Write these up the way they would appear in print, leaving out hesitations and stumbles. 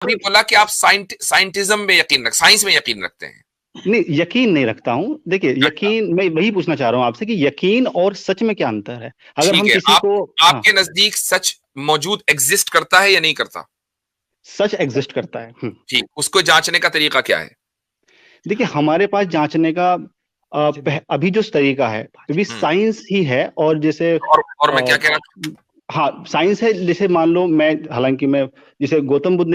अभी बोला कि आप साइंटिज्म में यकीन साइंस में यकीन रखते हैं। नहीं, यकीन नहीं रखता हूँ। देखिए, अच्छा, यकीन, मैं वही पूछना चाह रहा हूँ आपसे कि यकीन और सच में क्या अंतर है? अगर ठीक हम है। किसी आप को, हाँ, आपके नजदीक सच मौजूद एग्जिस्ट करता है या नहीं करता? सच एग्जिस्ट करता है। ठीक, उसको जांचने का तरीका क्या है? देखिए, हमारे पास जांचने का अभी जो तरीका है वो भी हम्म। साइंस ही है। और जैसे और मैं क्या कह रहा था? हाँ, साइंस है। जैसे मान लो, मैं, हालांकि मैं, जैसे गौतम बुद्ध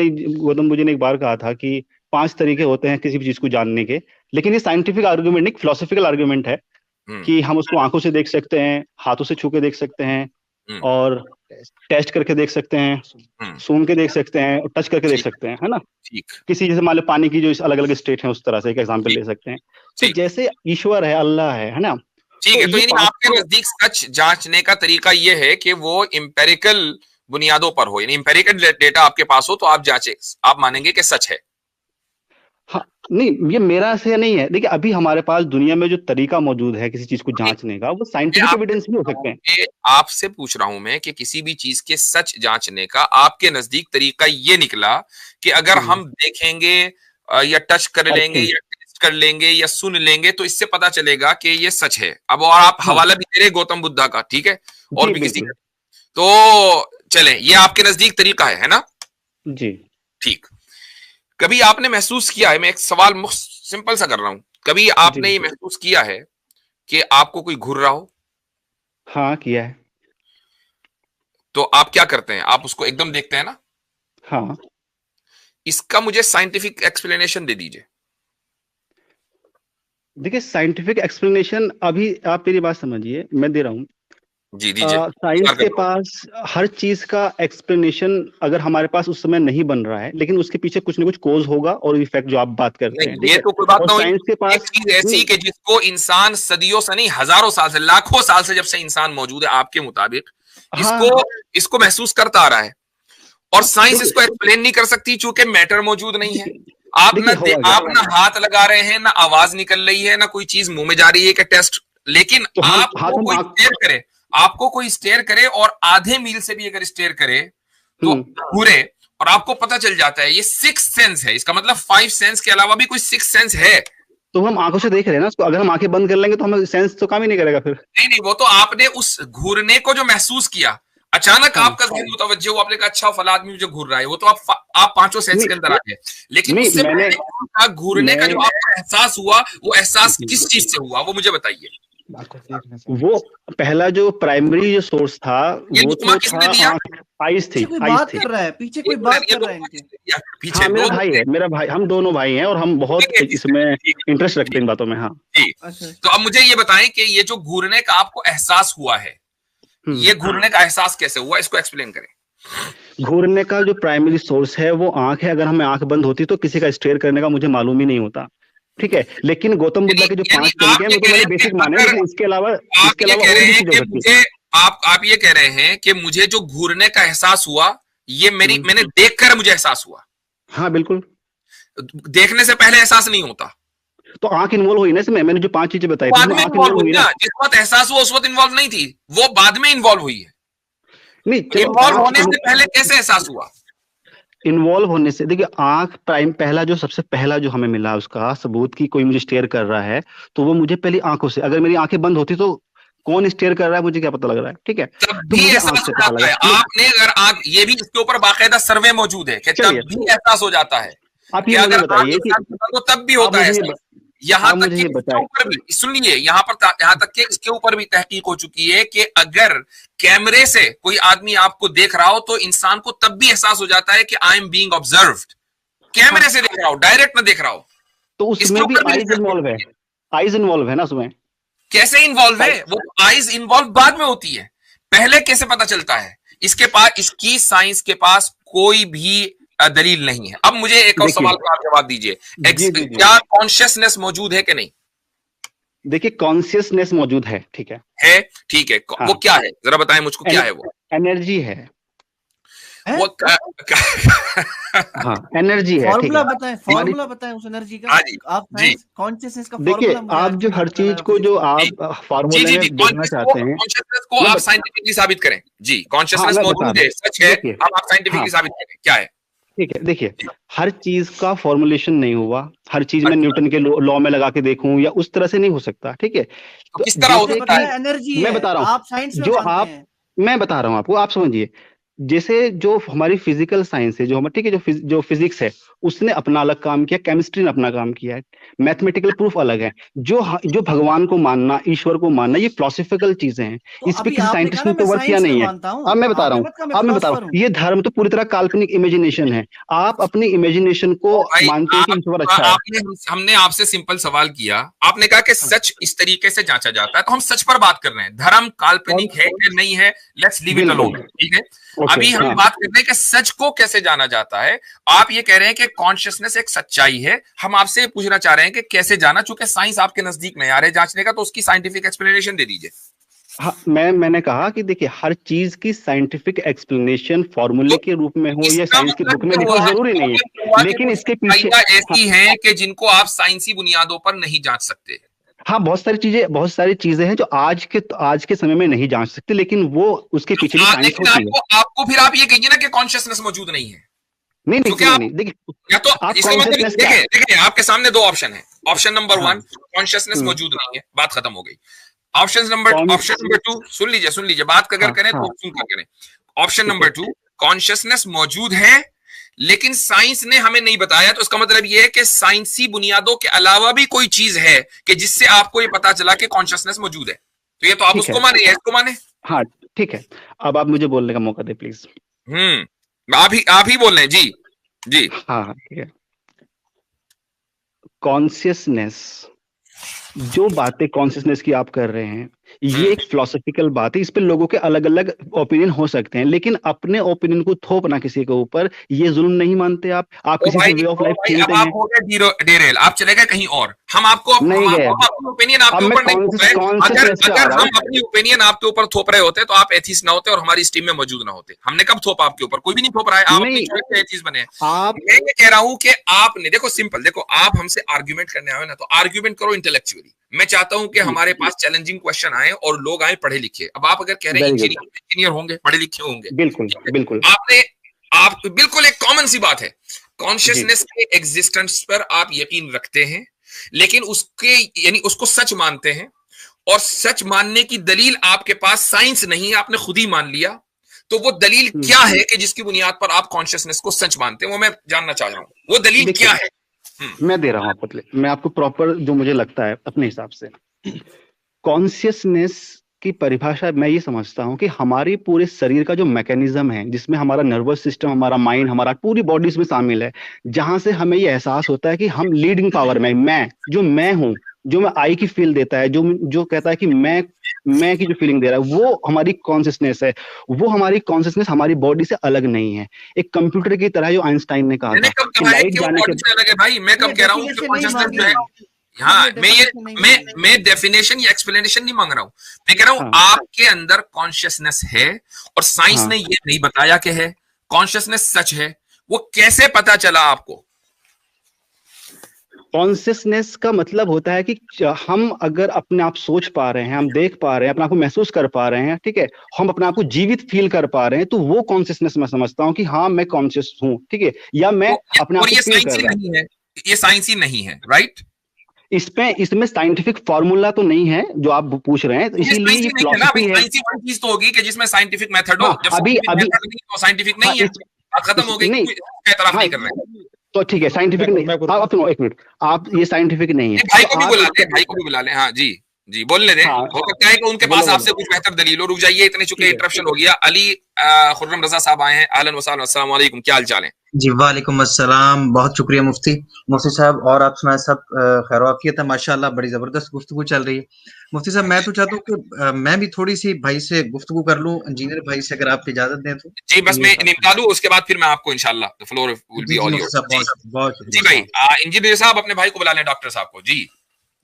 जी ने एक बार कहा था कि 5 तरीके होते हैं किसी भी चीज को जानने के। लेकिन ये साइंटिफिक आर्गुमेंट नहीं, फिलोसफिकल आर्गुमेंट है हम्म। कि हम उसको आंखों से देख सकते हैं, हाथों से छू के देख सकते हैं, हम्म। और टेस्ट करके देख सकते हैं, हम्म। सूंघ के देख सकते हैं, और टच करके देख ठीक। सकते हैं, है ना? ठीक। किसी, जैसे मान लो पानी की जो अलग अलग स्टेट है, उस तरह से एक एग्जांपल ठीक। ले सकते हैं। तो ठीक। जैसे ईश्वर है, अल्लाह है ना? ठीक तो है, तो ये यानी पांच आपके तो, नजदीक सच जांचने का तरीका यह है कि वो इंपेरिकल बुनियादों पर हो, यानी इंपेरिकल डेटा आपके पास हो तो आप जांचे, आप मानेंगे कि सच है। हाँ, नहीं, ये मेरा से नहीं है। देखिए, अभी हमारे पास दुनिया में जो तरीका मौजूद है किसी चीज को जांचने का, वो मैं साइंटिफिक आपसे एविडेंस भी पूछ हो रहा सकते हूँ हैं। कि आपसे पूछ रहा हूं मैं कि किसी भी चीज के सच जांचने का आपके नजदीक तरीका ये निकला कि अगर हम्म। हम देखेंगे या टच कर लेंगे परखें। या टेस्ट कर लेंगे या सुन लेंगे तो इससे पता चलेगा कि ये सच है। अब और आप हाँ हवाला भी दे रहे गौतम बुद्धा का, ठीक है, और जी, भी किसी का, बिल्कुल। तो चले ये आपके नजदीक तरीका है ना? जी ठीक। कभी आपने महसूस किया है, मैं एक सवाल सिंपल सा कर रहा हूं, कभी जी। आपने ये महसूस किया है कि आपको कोई घूर रहा हो? हाँ, किया है। तो आप क्या करते हैं, आप उसको एकदम देखते हैं ना? हाँ, इसका मुझे साइंटिफिक एक्सप्लेनेशन दे दीजिए। देखिए, साइंटिफिक एक्सप्लेनेशन अभी आप मेरी बात समझिए, मैं दे रहा हूँ। जी दीजिए, साइंस इंतजार कर के रहा हूँ। पास हर चीज का एक्सप्लेनेशन अगर हमारे पास उस समय नहीं बन रहा है, लेकिन उसके पीछे कुछ ना कुछ कोज होगा, और इफेक्ट जो आप बात करते हैं, नहीं, ठीक ये है। तो कोई बात और ना हुई। साइंस के एक पास, चीज ऐसी नहीं, कि जिसको इंसान सदियों से नहीं, हजारों साल से, लाखों साल से, जब से इंसान मौजूद है आपके मुताबिक, इसको हाँ, इसको महसूस करता आ रहा है, और हाँ, साइंस देखिए, इसको एक्सप्लेन नहीं कर सकती चूंकि मैटर मौजूद नहीं है। देखिए, देखिए, होगा क्या। आप ना हाथ लगा रहे हैं, ना आवाज निकल रही है, ना कोई चीज मुंह में जा रही है कि टेस्ट, लेकिन तो हम, हाँ, आपको तो हम कोई आँख, स्टेयर करे, आपको कोई स्टेयर करे और आधे मील से भी अगर स्टेयर करे तो हम्म, पूरे, और आपको पता चल जाता है ये सिक्स सेंस है, इसका मतलब फाइव सेंस के अलावा भी कोई सिक्स सेंस है। तो हम आंखों से देख रहे हैं ना उसको। अगर हम आंखें बंद कर लेंगे तो हमें सेंस तो काम ही नहीं करेगा फिर। नहीं नहीं, वो तो आपने उस घूरने को जो महसूस किया, अचानक हाँ, आपका जहन मुतवज्जो हुआ, आपने कहा अच्छा फला आदमी मुझे घूर रहा है, वो तो आप पांचों सेंस नहीं, के अंदर आ गए। लेकिन नहीं, उससे मैंने, पहले आपका घूरने का जो मैं, आपको एहसास हुआ, वो एहसास किस चीज से हुआ, वो मुझे बताइए। वो पहला जो प्राइमरी जो सोर्स था, ये वो लुत्मा तो था किसने दिया? आंख। आइज पीछे थी, कोई आइज बात थी। कर रहा है, पीछे कोई एक मिनट, बात ये कर रहा है लुत्मा इनके। किसने दिया पीछे हाँ, मेरा दो भाई दो? है, मेरा भाई, हम दोनों भाई हैं, और हम बहुत ठीक है, इसमें ठीक है, इंटरेस्ट रखते ठीक हैं इन बातों में। हाँ। है, ठीक। अच्छा। तो अब मुझे ये बताएं कि ये जो घूरने का आपको एहसास हुआ है, हम्म। ये घूरने का एहसास कैसे हुआ, इसको एक्सप्लेन करें। घूरने का जो प्राइमरी सोर्स है वो आंख है। अगर हमें आंख बंद होती तो किसी का स्टेयर करने का मुझे मालूम ही नहीं होता, ठीक है। लेकिन गौतम यानी बुद्धा के जो यानी 5 तरीके आप हैं ये वो तो कह रहे मैंने हैं कि बेसिक माने, अगर लेकिन आप इसके ये अलावा कह और रहे भी हैं चीज हो कि सकती है। मुझे, आप ये कह रहे हैं कि मुझे जो घूरने का एहसास हुआ, ये हम्म। मैंने देखकर मुझे एहसास हुआ, हाँ, बिल्कुल। देखने से पहले एहसास नहीं होता। तो आंख इन्वॉल्व हुई ना इसमें। मैंने जो 5 चीजें वो बताई थी बाद उसमें में आंख इन्वॉल्व इन्वॉल्व हुई हुई ना, ना। जिस वक्त एहसास हुआ उस वक्त इन्वॉल्व नहीं थी, वो बाद में इन्वॉल्व हुई है। नहीं, तो चलो, इन्वॉल्व आंख होने से पहले कैसे एहसास हुआ? इन्वॉल्व होने से, देखिए, आंख प्राइम, पहला जो सबसे पहला जो हमें मिला उसका सबूत कि कोई मुझे स्टेयर कर रहा है, तो वो मुझे पहली आंखों से, अगर मेरी आंखें बंद होती तो कौन स्टेयर कर रहा है मुझे क्या पता लग रहा है, ठीक है। तब तो भी मुझे आंख एहसास से हो पता जाता लगा। है नहीं, आपने, अगर आप ये भी, इसके ऊपर बाकायदा सर्वे मौजूद है कि चलिए, तब भी एहसास हो जाता है आप कि ये मुझे अगर आंख बताइए एक कि साथ बंद हो तब भी आप होता है मुझे ये एहसास। यहां आप तक मुझे कि ये इसके बताइए। ऊपर भी सुनिए, यहां तक कि इसके ऊपर भी तहकीक हो चुकी है कि अगर कैमरे से कोई आदमी आपको देख रहा हो तो इंसान को तब भी एहसास हो जाता है कि आई एम बीइंग ऑब्जर्व्ड। हाँ, कैमरे से देख रहा हो, डायरेक्ट ना देख रहा हो, तो इसके उसमें भी ऊपर भी आइज रिसर्च हो इन्वॉल्व है। चुकी है। आइज इन्वॉल्व है ना उसमें। कैसे इन्वॉल्व है? साइड। वो आइज इन्वॉल्व बाद में होती है, पहले कैसे पता चलता है? इसके पास, इसकी साइंस के पास कोई भी दलील नहीं है। अब मुझे एक और देखिए, सवाल का आप जवाब दीजिए, जी, जी, जी, क्या कॉन्शियसनेस मौजूद है कि नहीं? देखिए, कॉन्शियसनेस मौजूद है, ठीक है। है, ठीक है, वो हाँ, क्या है, जरा बताएं मुझको, क्या है वो? एनर्जी है। है? वो हाँ, एनर्जी है, ठीक है। फॉर्मूला बताएं, हमारी, फॉर्मूला बताएं उस एनर्जी का। हाँ जी, आप जी, साइंस कॉन्शियसनेस का देखिए, फॉर्मूला मुझे आप आज जो तक नहीं हर पता चीज लगा को फिजिक्स जो का। जी, आप जी, फार्मूले जी, जी, में देखना चाहते हैं, कॉन्शियसनेस को मैं आप साइंटिफिकली साबित करें। जी, हाँ, कॉन्शियसनेस मैं बता मौजूद रहा है, हूँ। सच है, देखिए, अब आप साइंटिफिकली हाँ, साबित करें क्या है। ठीक है, देखिए, हर चीज का फॉर्मुलेशन नहीं हुआ, हर चीज मैं अच्छा, न्यूटन के लॉ में लगा के देखूं या उस तरह से नहीं हो सकता, ठीक है। तो तो किस तरह हो जैसे सकता है? कि एनर्जी मैं है, बता रहा हूँ, आप साइंस में जो मानते आप हैं। मैं बता रहा हूँ आपको, आप समझिए। जैसे जो हमारी फिजिकल साइंस है, जो हमारे, ठीक है, जो फिजिक्स है, उसने अपना अलग काम किया, केमिस्ट्री ने अपना काम किया है, मैथमेटिकल प्रूफ अलग है। जो भगवान को मानना, ईश्वर को मानना, ये फिलोसफिकल चीजें हैं। तो इस पे अभी किसी आपने कहा साइंटिस्ट ने ना मैं तो वर्क किया साइंस में नहीं है। मानता हूँ, अब मैं बता रहा आपने हूँ, मत कहा मैं अब मैं बता रहा फिलोसफर हूँ, हूँ। ये धर्म तो पूरी तरह काल्पनिक इमेजिनेशन है। आप अपनी इमेजिनेशन को तो भाई मानते हैं कि ईश्वर अच्छा है। आपने हमने आपसे सिंपल सवाल किया, आपने कहा कि हाँ, सच इस तरीके से जांचा जाता है, तो हम सच पर बात कर रहे हैं। धर्म कौन काल्पनिक है कि नहीं है, लेट्स लीव इट बिल्कुल, अलोन, ठीक है। ओके, अभी हम हाँ, बात कर रहे हैं कि सच को कैसे जाना जाता है। आप ये कह रहे हैं कि कॉन्शियसनेस एक सच्चाई है। हम आपसे पूछना चाह रहे हैं कि कैसे जाना, चूंकि साइंस आपके नजदीक नहीं आ रहे जांचने का, तो उसकी साइंटिफिक एक्सप्लेनेशन दे दीजिए। हाँ, मैंने कहा कि देखिए, हर चीज की साइंटिफिक एक्सप्लेनेशन फॉर्मूले तो के रूप में हो या इसका साइंस की मतलब बुक में ये लिखा हो, हुआ जरूरी नहीं है, कि लेकिन कुछ इसके पीछे, सच्चाइयां हाँ, ऐसी हैं कि जिनको आप साइंसी बुनियादों पर नहीं जांच सकते। हाँ, बहुत सारी चीजें हैं जो आज के समय में नहीं जांच सकते, लेकिन वो उसके पीछे भी साइंस लेकिन होती है। आपको आपको फिर आप ये कहिए ना कि कॉन्शियसनेस मौजूद नहीं है। नहीं, नहीं, क्योंकि नहीं, आप, नहीं, देखिए, या तो आप इसका मतलब कॉन्शियसनेस क्या देखिए है? देखिए आपके सामने दो ऑप्शन है। ऑप्शन नंबर हाँ, वन, कॉन्शियसनेस हम्म, मौजूद नहीं है, बात खत्म हो गई। कौन ऑप्शन नंबर टू, सुन लीजिए, बात अगर हाँ, करें हाँ, तो सुनकर करें। ऑप्शन ठीक नंबर है, टू, कॉन्शियसनेस मौजूद है लेकिन साइंस ने हमें नहीं बताया, तो इसका मतलब यह है कि साइंसी बुनियादों के अलावा भी कोई चीज है कि जिससे आपको ये पता चला कि कॉन्शियसनेस मौजूद है। तो ये तो आप ठीक उसको है, माने या इसको माने। हाँ, ठीक है। अब आप मुझे बोलने का मौका दे, प्लीज। आप ही बोल रहे हैं जी। जी। हाँ, हाँ, ठीक है। कॉन्शियसनेस, जो बातें कॉन्शियसनेस की आप कर रहे हैं, ये हम्म एक फिलोसफिकल बात है। इस पे लोगों के अलग अलग ओपिनियन हो सकते हैं, लेकिन अपने ओपिनियन को थोपना किसी के ऊपर, ये जुल्म नहीं मानते आप किसी से वे ऑफ लाइफ छीनते अब आप हैं। हो गए डेरेल, आप चले गए कहीं और। नहीं गए। हम अपनी ओपिनियन अब आपके मैं ऊपर नहीं थोप रहे। अगर कॉन्शियसनेस पे आ अगर रहा हम हूँ। अपनी ओपिनियन आपके ऊपर थोप रहे होते तो आप एथीस्ट ना होते और हमारी इस टीम में मौजूद ना होते। हमने कब थोपा आपके ऊपर? कोई भी नहीं थोप रहा है, आप अपनी नहीं, चॉइस से एथीस्ट बने हैं। आप मैं ये कह रहा हूं कि आपने देखो, सिंपल देखो, आप हमसे आर्ग्यूमेंट करने आए ना, तो आर्ग्यूमेंट करो इंटेलेक्चुअली। मैं चाहता हूं कि जी, हमारे पास चैलेंजिंग क्वेश्चन आए और लोग आए पढ़े लिखे। अब आप अगर कह रहे हैं वेरी गुड, इंजीनियर होंगे, पढ़े लिखे होंगे, बिल्कुल, ठीक है। बिल्कुल, आपने आप बिल्कुल एक कॉमन सी बात है, जी, कॉन्शियसनेस के एग्जिस्टेंस पर आप यकीन रखते हैं, लेकिन उसके यानी उसको सच मानते हैं, और सच मानने की दलील आपके पास साइंस नहीं है, आपने खुद ही मान लिया। तो वो दलील हम्म, क्या है कि जिसकी बुनियाद पर आप कॉन्शियसनेस को सच मानते हैं, वो मैं जानना चाह रहा हूं, वो दलील क्या देखिए, है। हम्म मैं दे रहा हूँ आपको, मैं आपको प्रॉपर जो मुझे लगता है अपने हिसाब से। कॉन्शियसनेस की परिभाषा मैं ये समझता हूँ कि हमारी पूरे शरीर का जो मैकेनिज्म है, जिसमें हमारा नर्वस सिस्टम, हमारा माइंड, हमारा पूरी बॉडी इसमें शामिल है, जहां से हमें ये एहसास होता है कि हम लीडिंग पावर में, मैं हूँ, जो मैं आई की फील देता है, जो जो कहता है कि मैं की जो फीलिंग दे रहा है, वो हमारी कॉन्शियसनेस है। वो हमारी कॉन्शियसनेस हमारी बॉडी से अलग नहीं है। एक कंप्यूटर की तरह, जो आइंस्टाइन ने कहा मैंने था कब कि कहा है लाइट कि वो जाने के, बॉडी से अलग है? भाई मैं ये कब कह रहा हूँ कि डेफिनेशन नहीं कॉन्शियसनेस जो मांगी, है, ये हाँ, डेफिनेशन नहीं मांगी। मैं डेफिनेशन या एक्सप्लेनेशन नहीं मांग रहा हूं। मैं कह रहा हूं हाँ, आपके अंदर कॉन्शियसनेस है और साइंस हाँ, ने ये नहीं बताया कि है। कॉन्शियसनेस सच है, वो कैसे पता चला आपको? कॉन्शियसनेस का मतलब होता है कि हम अगर अपने आप सोच पा रहे हैं, हम देख पा रहे हैं, अपने आप को महसूस कर पा रहे हैं, ठीक है, हम अपने आप को जीवित फील कर पा रहे हैं, तो वो कॉन्शियसनेस मैं समझता हूँ कि हाँ, मैं कॉन्शियस हूँ, ठीक है, या मैं अपने आप और को ये फील साइंस कर ही रहा हूँ। नहीं है, ये साइंस ही नहीं है, राइट? इसमें साइंटिफिक फॉर्मूला तो नहीं है जो आप पूछ रहे हैं, तो ये इसीलिए साइंस ये ही नहीं है ना भाई। फिलोसफी है। साइंस ही वही चीज तो होगी कि जिसमें साइंटिफिक मेथड हो। हाँ, जब अभी साइंटिफिक अभी मेथड नहीं तो साइंटिफिक हाँ, नहीं है, बात खत्म हो गई। नहीं, कोई इसका एतराफ हाँ, नहीं कर रहे हैं। तो ठीक है, साइंटिफिक नहीं, आप सुनो एक मिनट, आप ये साइंटिफिक नहीं है, ये भाई तो को भी आप बुला ले, इसको, भाई को भी बुला ले। हाँ जी, जी बोलने दें। हाँ, हो सकता है कि उनके बोलो, पास बोलो, आपसे कुछ बेहतर दलील हो। रुक जाइए, इतने चुके ठीक है, इंटरप्शन हो गया। अली खुर्रम रजा साहब आए हैं। अहलन व सहलन, अस्सलाम वालेकुम, क्या हाल चाल है? जी, वालेकुम अस्सलाम। बहुत शुक्रिया मुफ्ती साहब, और आप सुनाएं, सब खैर वाफियत है? माशाअल्लाह, बड़ी ज़बरदस्त गुफ्तगू चल रही है। मुफ्ती साहब, मैं तो चाहता हूँ कि मैं भी थोड़ी सी भाई से गुफ्तगू कर लूँ, इंजीनियर भाई से, अगर आप इजाज़त दें तो। जी बस मैं इंजीनियर साहब निपटा दूं, उसके बाद फिर मैं आपको इंशाल्लाह द फ्लोर विल बी जी, ऑल मुफ्ती योर्स। साहब, जी बहुत बहुत जी शुक्रिया। भाई, इंजीनियर साहब अपने भाई को बुला लें, डॉक्टर साहब को। जी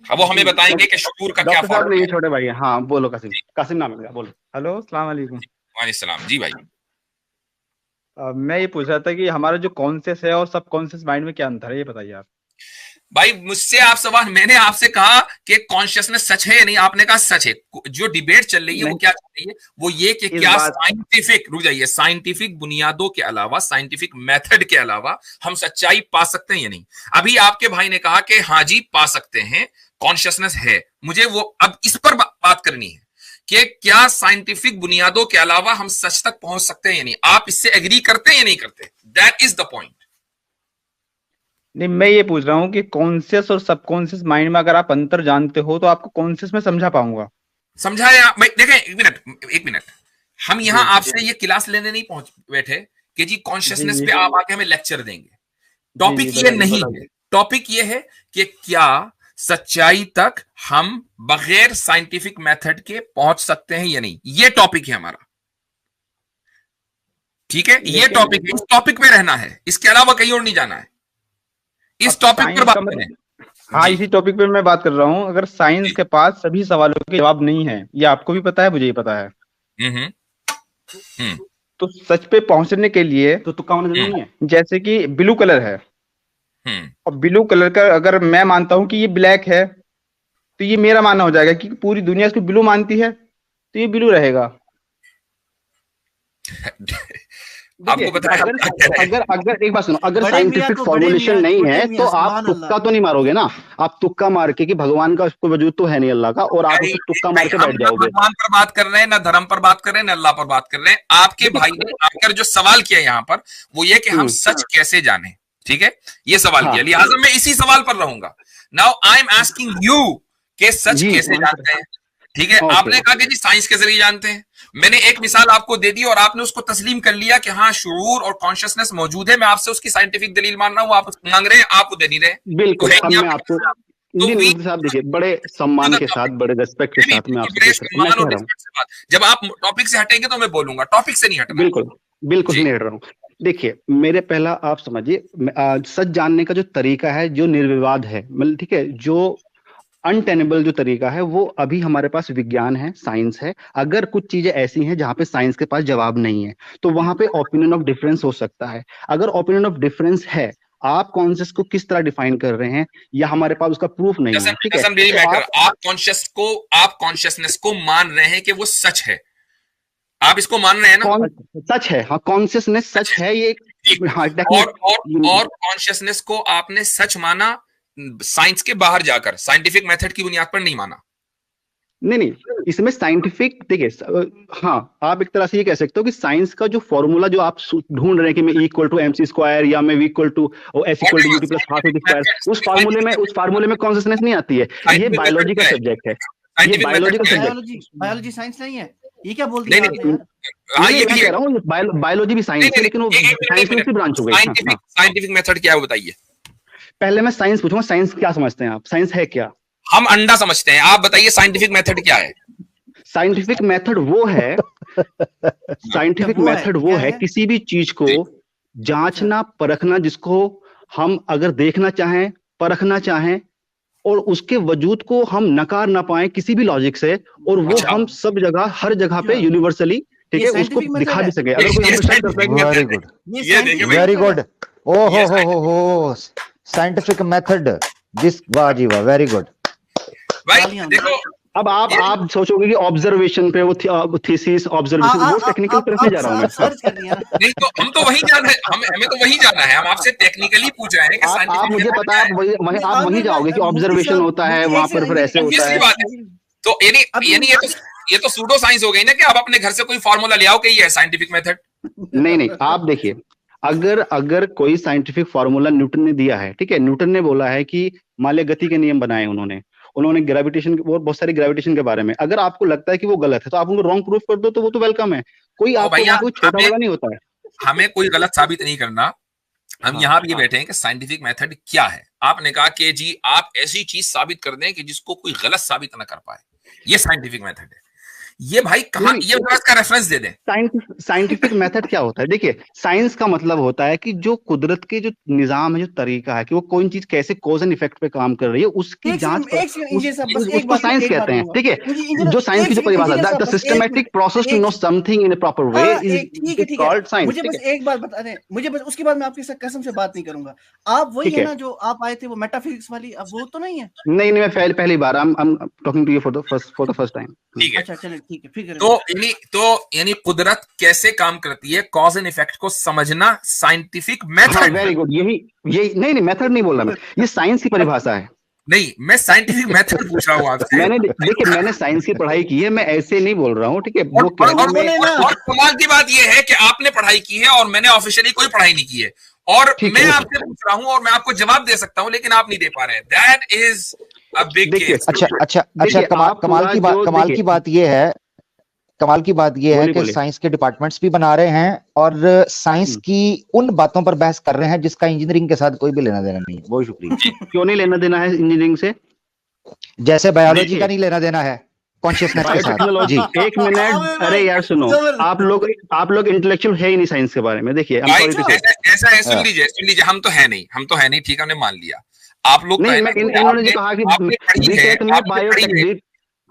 हाँ, वो हमें बताएंगे कि शुक्र का क्या डॉक्टर साहब फॉर्मूला नहीं, है। छोटे भाई हैं। हाँ, बोलो कासिम, जी कासिम नाम है मेरा, बोलो। हेलो, अस्सलाम वालेकुम। वालेकुम सलाम। जी भाई, मैं ये पूछ रहा था कि हमारा जो कॉन्शियस है और सब कॉन्शियस माइंड में क्या अंतर है, ये बताइए आप। भाई मुझसे आप सवाल, मैंने आपसे कहा कि कॉन्शियसनेस सच है या नहीं, आपने कहा सच है। जो डिबेट चल रही है वो क्या चल रही है, वो ये कि क्या साइंटिफिक, रुक जाइए, साइंटिफिक बुनियादों के अलावा, साइंटिफिक मेथड के अलावा हम सच्चाई पा सकते हैं या नहीं। अभी आपके भाई ने कहा कि हाँ जी पा सकते हैं, कॉन्शियसनेस है। मुझे वो अब इस पर बात करनी है कि क्या साइंटिफिक बुनियादों के अलावा हम सच तक पहुंच सकते हैं या नहीं। आप इससे एग्री करते हैं या नहीं करते? That is the point. नहीं, मैं ये पूछ रहा हूँ कि कॉन्शियस और सबकॉन्शियस माइंड में अगर आप अंतर जानते हो तो आपको कॉन्शियस में समझा पाऊंगा। समझाया देखें, एक मिनट, हम यहां आपसे ये क्लास लेने नहीं पहुंच बैठे कि जी कॉन्शियसनेस पे आप आके हमें लेक्चर देंगे। टॉपिक ये नहीं है, टॉपिक ये है कि क्या सच्चाई तक हम बगैर साइंटिफिक मेथड के पहुंच सकते हैं या नहीं। ये टॉपिक है हमारा, ठीक है, ये टॉपिक है, इस टॉपिक पे रहना है, इसके अलावा कहीं और नहीं जाना है। इस टॉपिक पर बात करें। हाँ, इसी टॉपिक पे मैं बात कर रहा हूँ। अगर साइंस के पास सभी सवालों के जवाब नहीं है, ये आपको भी पता है, मुझे भी पता है, तो सच पे पहुंचने के लिए तो तुक्का मारना जरूरी है। जैसे कि ब्लू कलर है, और ब्लू कलर का अगर मैं मानता हूं कि ये ब्लैक है, तो ये मेरा मानना हो जाएगा कि पूरी दुनिया इसको ब्लू मानती है, तो ये ब्लू रहेगा। आपको पता है, अगर एक बात सुनो, अगर साइंटिफिक फॉर्मुलेशन नहीं है तो आप तुक्का तो नहीं मारोगे ना। आप तुक्का मार के कि भगवान का कोई वजूद तो है नहीं अल्लाह का, और आप उसे तुक्का मार के बैठ जाओगे। भगवान पर बात कर रहे हैं, ना धर्म पर बात कर रहे हैं, ना अल्लाह पर बात कर रहे हैं। आपके भाई ने आकर जो सवाल किया यहाँ पर वो ये कि हम सच कैसे जाने, ठीक है, ये सवाल किया। लिहाजा मैं इसी सवाल पर रहूंगा। Now I am asking you कि सच कैसे जानते हैं, ठीक है। आपने कहा कि जी साइंस के जरिए जानते हैं। मैंने एक मिसाल आपको दे दी और आपने उसको तस्लीम कर लिया कि हाँ शुऊर और कॉन्शियसनेस मौजूद है। मैं आपसे उसकी साइंटिफिक दलील मान रहा हूँ, आप मांग रहे हैं, आप वो दे नहीं रहे। बिल्कुल, अब मैं आपको साहब देखिए, बड़े सम्मान के साथ, बड़े रिस्पेक्ट के साथ मैं आपसे मैं कह रहा हूँ, जब आप टॉपिक से हटेंगे तो मैं बोलूंगा, टॉपिक से नहीं हटना। बिल्कुल बिल्कुल नहीं हट रहा हूँ। देखिए, मेरे पहला आप समझिए, सच जानने का जो तरीका है, जो निर्विवाद है, मतलब ठीक है, जो अनटेनेबल जो तरीका है, वो अभी हमारे पास विज्ञान है, साइंस है। अगर कुछ चीजें ऐसी हैं जहां पे साइंस के पास जवाब नहीं है, तो वहां पे ओपिनियन ऑफ डिफरेंस हो सकता है। अगर ओपिनियन ऑफ डिफरेंस है, आप कॉन्शियस को किस तरह डिफाइन कर रहे हैं, या हमारे पास उसका प्रूफ नहीं है, ठीक है। आप कॉन्शियसनेस को मान रहे हैं कि वो सच है, आप इसको मान रहे हैं ना? सच है, हाँ, कॉन्शियसनेस सच है ये। और कॉन्शियसनेस को आपने सच माना साइंस के बाहर जाकर, साइंटिफिक मेथड की बुनियाद पर नहीं माना। नहीं, इसमें साइंटिफिक, देखिए, हाँ, आप एक तरह से ये कह सकते हो कि साइंस का जो फॉर्मूला जो आप ढूंढ रहे हैं कि मैं E=mc² या मैं V=S=ut+12 उस फार्मूले में कॉन्शियसनेस नहीं आती है। ये बायोलॉजी का सब्जेक्ट है, ये बायोलॉजी का सब्जेक्ट। बायोलॉजी साइंस नहीं है, ये क्या बोल दिया आपने यार? हाँ, ये भी कह रहा हूँ, बायोलॉजी भी साइंस है, लेकिन वो साइंस में ब्रांच हो गई। साइंटिफिक मेथड क्या है बताइए। पहले मैं साइंस पूछूंगा, साइंस क्या समझते हैं आप, साइंस है क्या? हम अंडा समझते हैं, आप बताइए साइंटिफिक मेथड क्या है। साइंटिफिक मेथड वो है साइंटिफिक मेथड वो है किसी भी चीज को जांचना, परखना, जिसको हम अगर देखना चाहें, परखना चाहें, और उसके वजूद को हम नकार ना पाए किसी भी लॉजिक से, और वो हम सब जगह, हर जगह पे यूनिवर्सली, ठीक है, उसको दिखा भी सके। अगर कोई हमसे शक करता है, वेरी गुड, वेरी गुड, ओ हो, साइंटिफिक मेथड, दिस, वाह जी वाह, वेरी गुड भाई। देखो, अब आप सोचोगे कि ऑब्जर्वेशन पे वो थीसिस ऑब्जर्वेशन, वो टेक्निकल तरफ में जा रहा हूं मैं। नहीं तो हम तो वही जान रहे हैं, हमें तो वही जाना है। हम आपसे टेक्निकली पूछ रहे हैं कि आप मुझे पता है, आप वही जाओगे कि ऑब्जर्वेशन होता है वहां पर, फिर ऐसे होता है। तो यानी ये तो सूडो साइंस हो गई ना, कि आप अपने घर से कोई फार्मूला ले आओ कि ये है साइंटिफिक मेथड। नहीं, आप देखिए, अगर कोई साइंटिफिक फार्मूला न्यूटन ने दिया है, ठीक है, न्यूटन ने बोला है कि माले गति के नियम बनाए उन्होंने ग्रेविटेशन और बहुत सारी ग्रेविटेशन के बारे में। अगर आपको लगता है कि वो गलत है तो आप उनको रॉन्ग प्रूफ कर दो, तो वो तो वेलकम है। कोई आपको छोटा बड़ा नहीं होता है। हमें कोई गलत साबित नहीं करना। हम यहाँ भी बैठे हैं कि साइंटिफिक मेथड क्या है। आपने कहा कि जी आप ऐसी चीज साबित कर दें कि जिसको कोई गलत साबित ना कर पाए, ये साइंटिफिक मेथड है। ये भाई कहाँ, ये इसका रेफरेंस दे दें। साइंटिफिक मेथड क्या होता है? देखिए, साइंस का मतलब होता है कि जो कुदरत के जो निजाम है, जो तरीका है कि वो कोई चीज कैसे कॉज एंड इफेक्ट पे काम कर रही है, उसकी जांच उसको साइंस कहते हैं। ठीक है, जो साइंस की जो परिभाषा, the systematic process to know something in a proper way is called science. मुझे बस एक बात बता दें, मुझे बस उसके बाद मैं आपके साथ कसम से बात नहीं करूंगा। आप वही है ना जो आप आए थे वो मेटाफिजिक्स वाली, अब वो तो नहीं है? नहीं, मैं पहली बार I am talking to you for the first time. ठीक है, अच्छा चलिए ठीक है, फिर यानी कुदरत कैसे काम करती है, कॉज एंड इफेक्ट को समझना साइंटिफिक मेथड। वेरी गुड, यही नहीं मेथड नहीं बोल रहा मैं, ये साइंस की परिभाषा है। नहीं, मैं साइंटिफिक मेथड पूछ रहा हूँ आपसे। मैंने साइंस की पढ़ाई की है, मैं ऐसे नहीं बोल रहा हूँ। ठीक है, और कमाल की बात यह है कि आपने पढ़ाई की है और मैंने ऑफिशियली कोई पढ़ाई नहीं की है, और मैं आपसे पूछ रहा हूँ और मैं आपको जवाब दे सकता हूँ, लेकिन आप नहीं दे पा रहे हैं। That is a big case. अच्छा, कमाल की बात ये है कि साइंस के डिपार्टमेंट्स भी बना रहे हैं और साइंस की उन बातों पर बहस कर रहे हैं जिसका इंजीनियरिंग के साथ कोई भी लेना देना नहीं है। बहुत शुक्रिया। क्यों नहीं लेना देना है इंजीनियरिंग से? जैसे बायोलॉजी का नहीं लेना देना है कॉन्शियसनेस के साथ। जी, एक मिनट, अरे यार सुनो, आप लोग इंटेलेक्चुअल है ही नहीं साइंस के बारे में। देखिए, ऐसा है, सुन लीजिए, हम तो है नहीं, ठीक है, हमने मान लिया। आप लोग इन्होंने जो कहा कि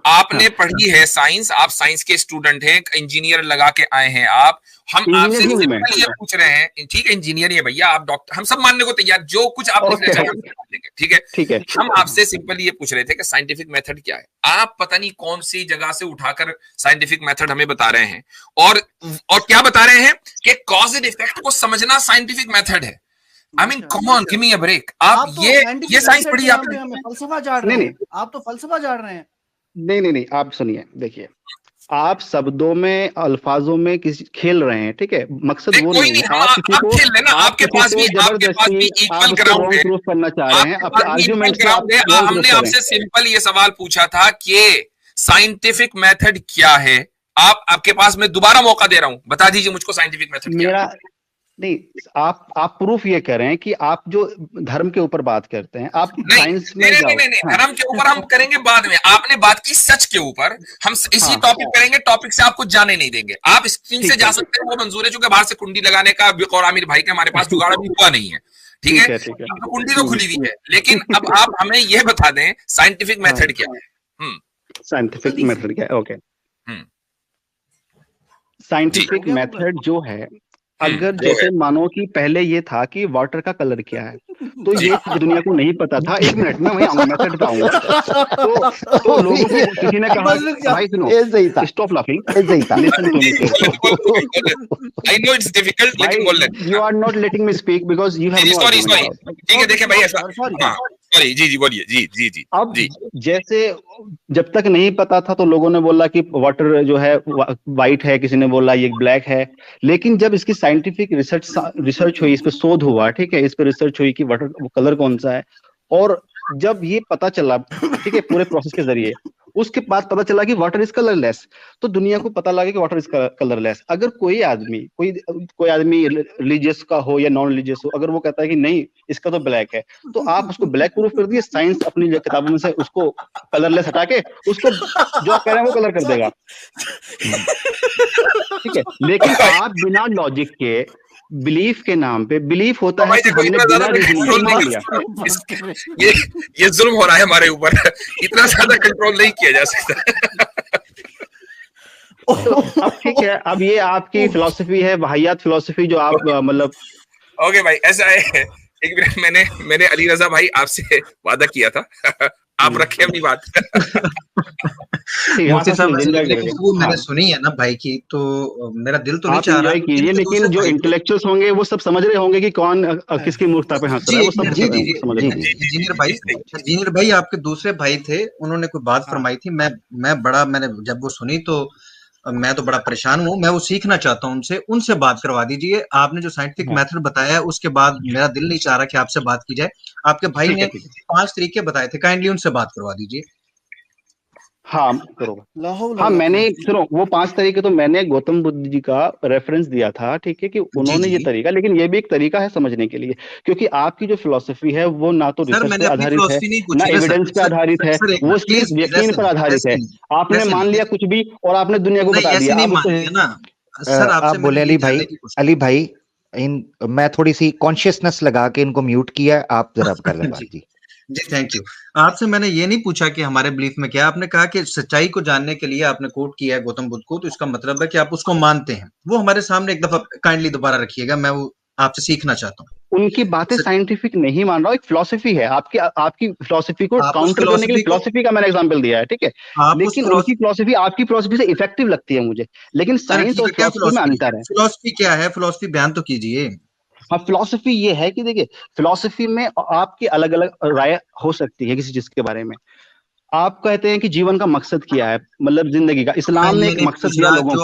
आपने पढ़ी है साइंस, आप साइंस के स्टूडेंट हैं, इंजीनियर लगा के आए हैं आप। हम आपसे सिंपल ये पूछ रहे हैं, ठीक है, इंजीनियर है भैया, आप डॉक्टर, हम सब मानने को तैयार, जो कुछ आप लिखना चाहेंगे, ठीक है। हम आपसे सिंपल ये पूछ रहे थे कि साइंटिफिक मेथड क्या है। आप पता नहीं कौन सी जगह से उठाकर साइंटिफिक मेथड हमें बता रहे हैं, और क्या बता रहे हैं कि कॉज एंड इफेक्ट को समझना साइंटिफिक मेथड है। I mean come on, give me a break. आप ये साइंस पढ़ी आपने? फलसफा झाड़ रहे हैं, आप तो फलसफा झाड़ रहे हैं। नहीं, आप सुनिए, देखिए, आप शब्दों में, अल्फाजों में किसी खेल रहे हैं। ठीक है, मकसद वो नहीं है। आप किसी को जबरदस्ती प्रूफ करना चाह रहे हैं अपने आर्ग्यूमेंट से। हमने आपसे सिंपल ये सवाल पूछा था कि साइंटिफिक मेथड क्या है। आपके पास मैं दोबारा मौका दे रहा हूं, बता दीजिए मुझको साइंटिफिक मेथड क्या है। नहीं, आप प्रूफ ये कर रहे हैं कि आप जो धर्म के ऊपर बात करते हैं, आप साइंस में नहीं, धर्म के ऊपर हम करेंगे बाद में। आपने बात की सच के ऊपर, हम इसी टॉपिक करेंगे, टॉपिक से आपको जाने नहीं देंगे। आप स्क्रीन से जा सकते हैं, वो मंजूर है, चूंकि बाहर से कुंडी लगाने का और आमिर भाई के हमारे पास जुगाड़ भी हुआ नहीं है। ठीक है, कुंडी तो खुली हुई है, लेकिन अब आप हमें यह बता दें साइंटिफिक मेथड क्या है। साइंटिफिक मेथड क्या है? ओके, साइंटिफिक मेथड जो है, अगर जैसे मानो कि पहले ये था कि वाटर का कलर क्या है, तो ये दुनिया को नहीं पता था। एक मिनट में वही आऊंगा, मेथड पे आऊंगा। तो लोगों को किसी ने कहा, भाई सुनो, stop laughing, I know it's difficult, लेकिन बोल लें। You are not letting me speak because you have sorry. ठीक है, देखिए भाई, ऐसा सॉरी, जी बोलिए, जी। अब जैसे जब तक नहीं पता था तो लोगों ने बोला कि वाटर जो है व्हाइट है, किसी ने बोला ये ब्लैक है। लेकिन जब इसकी साइंटिफिक रिसर्च हुई, इस पे शोध हुआ, ठीक है, इस पे रिसर्च हुई कि वाटर कलर कौन सा है, और जब ये पता चला, ठीक है, पूरे प्रोसेस के जरिए, उसके बाद पता चला कि वाटर इज कलरलेस, तो दुनिया को पता लगा कि वाटर इज कलरलेस। अगर कोई आदमी रिलीजियस का हो या नॉन रिलीजियस हो, अगर वो कहता है कि नहीं इसका तो ब्लैक है, तो आप उसको ब्लैक प्रूफ कर दिए। साइंस अपनी किताबों में से उसको कलरलेस हटा के उसको जो आप कह रहे हैं वो कलर कर देगा। ठीक है, लेकिन आप बिना लॉजिक के, बिलीफ के नाम पे, बिलीफ होता है कि हमने बिना रीजनिंग मान लिया। ये जुल्म हो रहा है हमारे ऊपर, इतना ज्यादा कंट्रोल नहीं किया जा सकता। तो अब ठीक है, अब ये आपकी फिलॉसफी है, वाहियात फिलॉसफी, जो आप मतलब। ओके भाई, ऐसा है, एक मिनट मैंने अली रजा भाई आपसे वादा किया था, आप रखे अपनी बात। मुफ्ती साहब, वो मैंने सुनी है ना भाई की, तो मेरा दिल तो नहीं चाह रहा कीजिए, लेकिन जो इंटेलेक्चुअल्स होंगे वो सब समझ रहे होंगे कि कौन किसकी मूर्खता पे हंस रहा है, वो सब समझ रहे हैं। इंजीनियर भाई आपके दूसरे भाई थे, उन्होंने कोई बात फरमाई थी, मैंने जब वो सुनी तो मैं तो बड़ा परेशान हूँ। मैं वो सीखना चाहता हूँ उनसे बात करवा दीजिए। आपने जो साइंटिफिक मेथड बताया है, उसके बाद मेरा दिल नहीं चाह रहा कि आपसे बात की जाए। आपके भाई ने 5 तरीके बताए थे, काइंडली उनसे बात करवा दीजिए। हाँ हाँ, मैंने सुनो वो 5 तरीके तो मैंने गौतम बुद्ध जी का रेफरेंस दिया था, ठीक है, कि उन्होंने ये तरीका, लेकिन ये भी एक तरीका है समझने के लिए, क्योंकि आपकी जो फिलोसफी है वो ना तो रिसर्च पे आधारित है, ना एविडेंस पे आधारित है, वो सिर्फ यकीन पर आधारित है। आपने मान लिया कुछ भी और आपने दुनिया को बता दिया। आप बोले अली भाई मैं थोड़ी सी कॉन्शियसनेस लगा के इनको म्यूट किया, आप जरा कर लें बात जी। जी थैंक यू। आपसे मैंने ये नहीं पूछा कि हमारे बिलीफ में क्या, आपने कहा कि सच्चाई को जानने के लिए आपने कोट किया है गौतम बुद्ध को, तो इसका मतलब है कि आप उसको मानते हैं। वो हमारे सामने एक दफा काइंडली दोबारा रखिएगा, मैं वो आपसे सीखना चाहता हूँ। उनकी बातें साइंटिफिक नहीं मान रहा हूँ, एक फिलोसफी है। आपकी फिलोसफी को काउंटर करने के लिए फिलोसफी का मैंने एग्जांपल दिया है, ठीक है, लेकिन उनकी फिलोसफी आपकी फिलोसफी से इफेक्टिव लगती है मुझे, लेकिन साइंस और फिलोसफी में अंतर है। फिलोसफी क्या है? फिलोसफी बयान तो कीजिए। हाँ, फिलोसफी ये है कि देखिए, फिलोसफी में आपकी अलग अलग राय हो सकती है किसी चीज के बारे में। आप कहते हैं कि जीवन का मकसद क्या है, मतलब जिंदगी का। इस्लाम ने एक मकसद दिया लोगों को,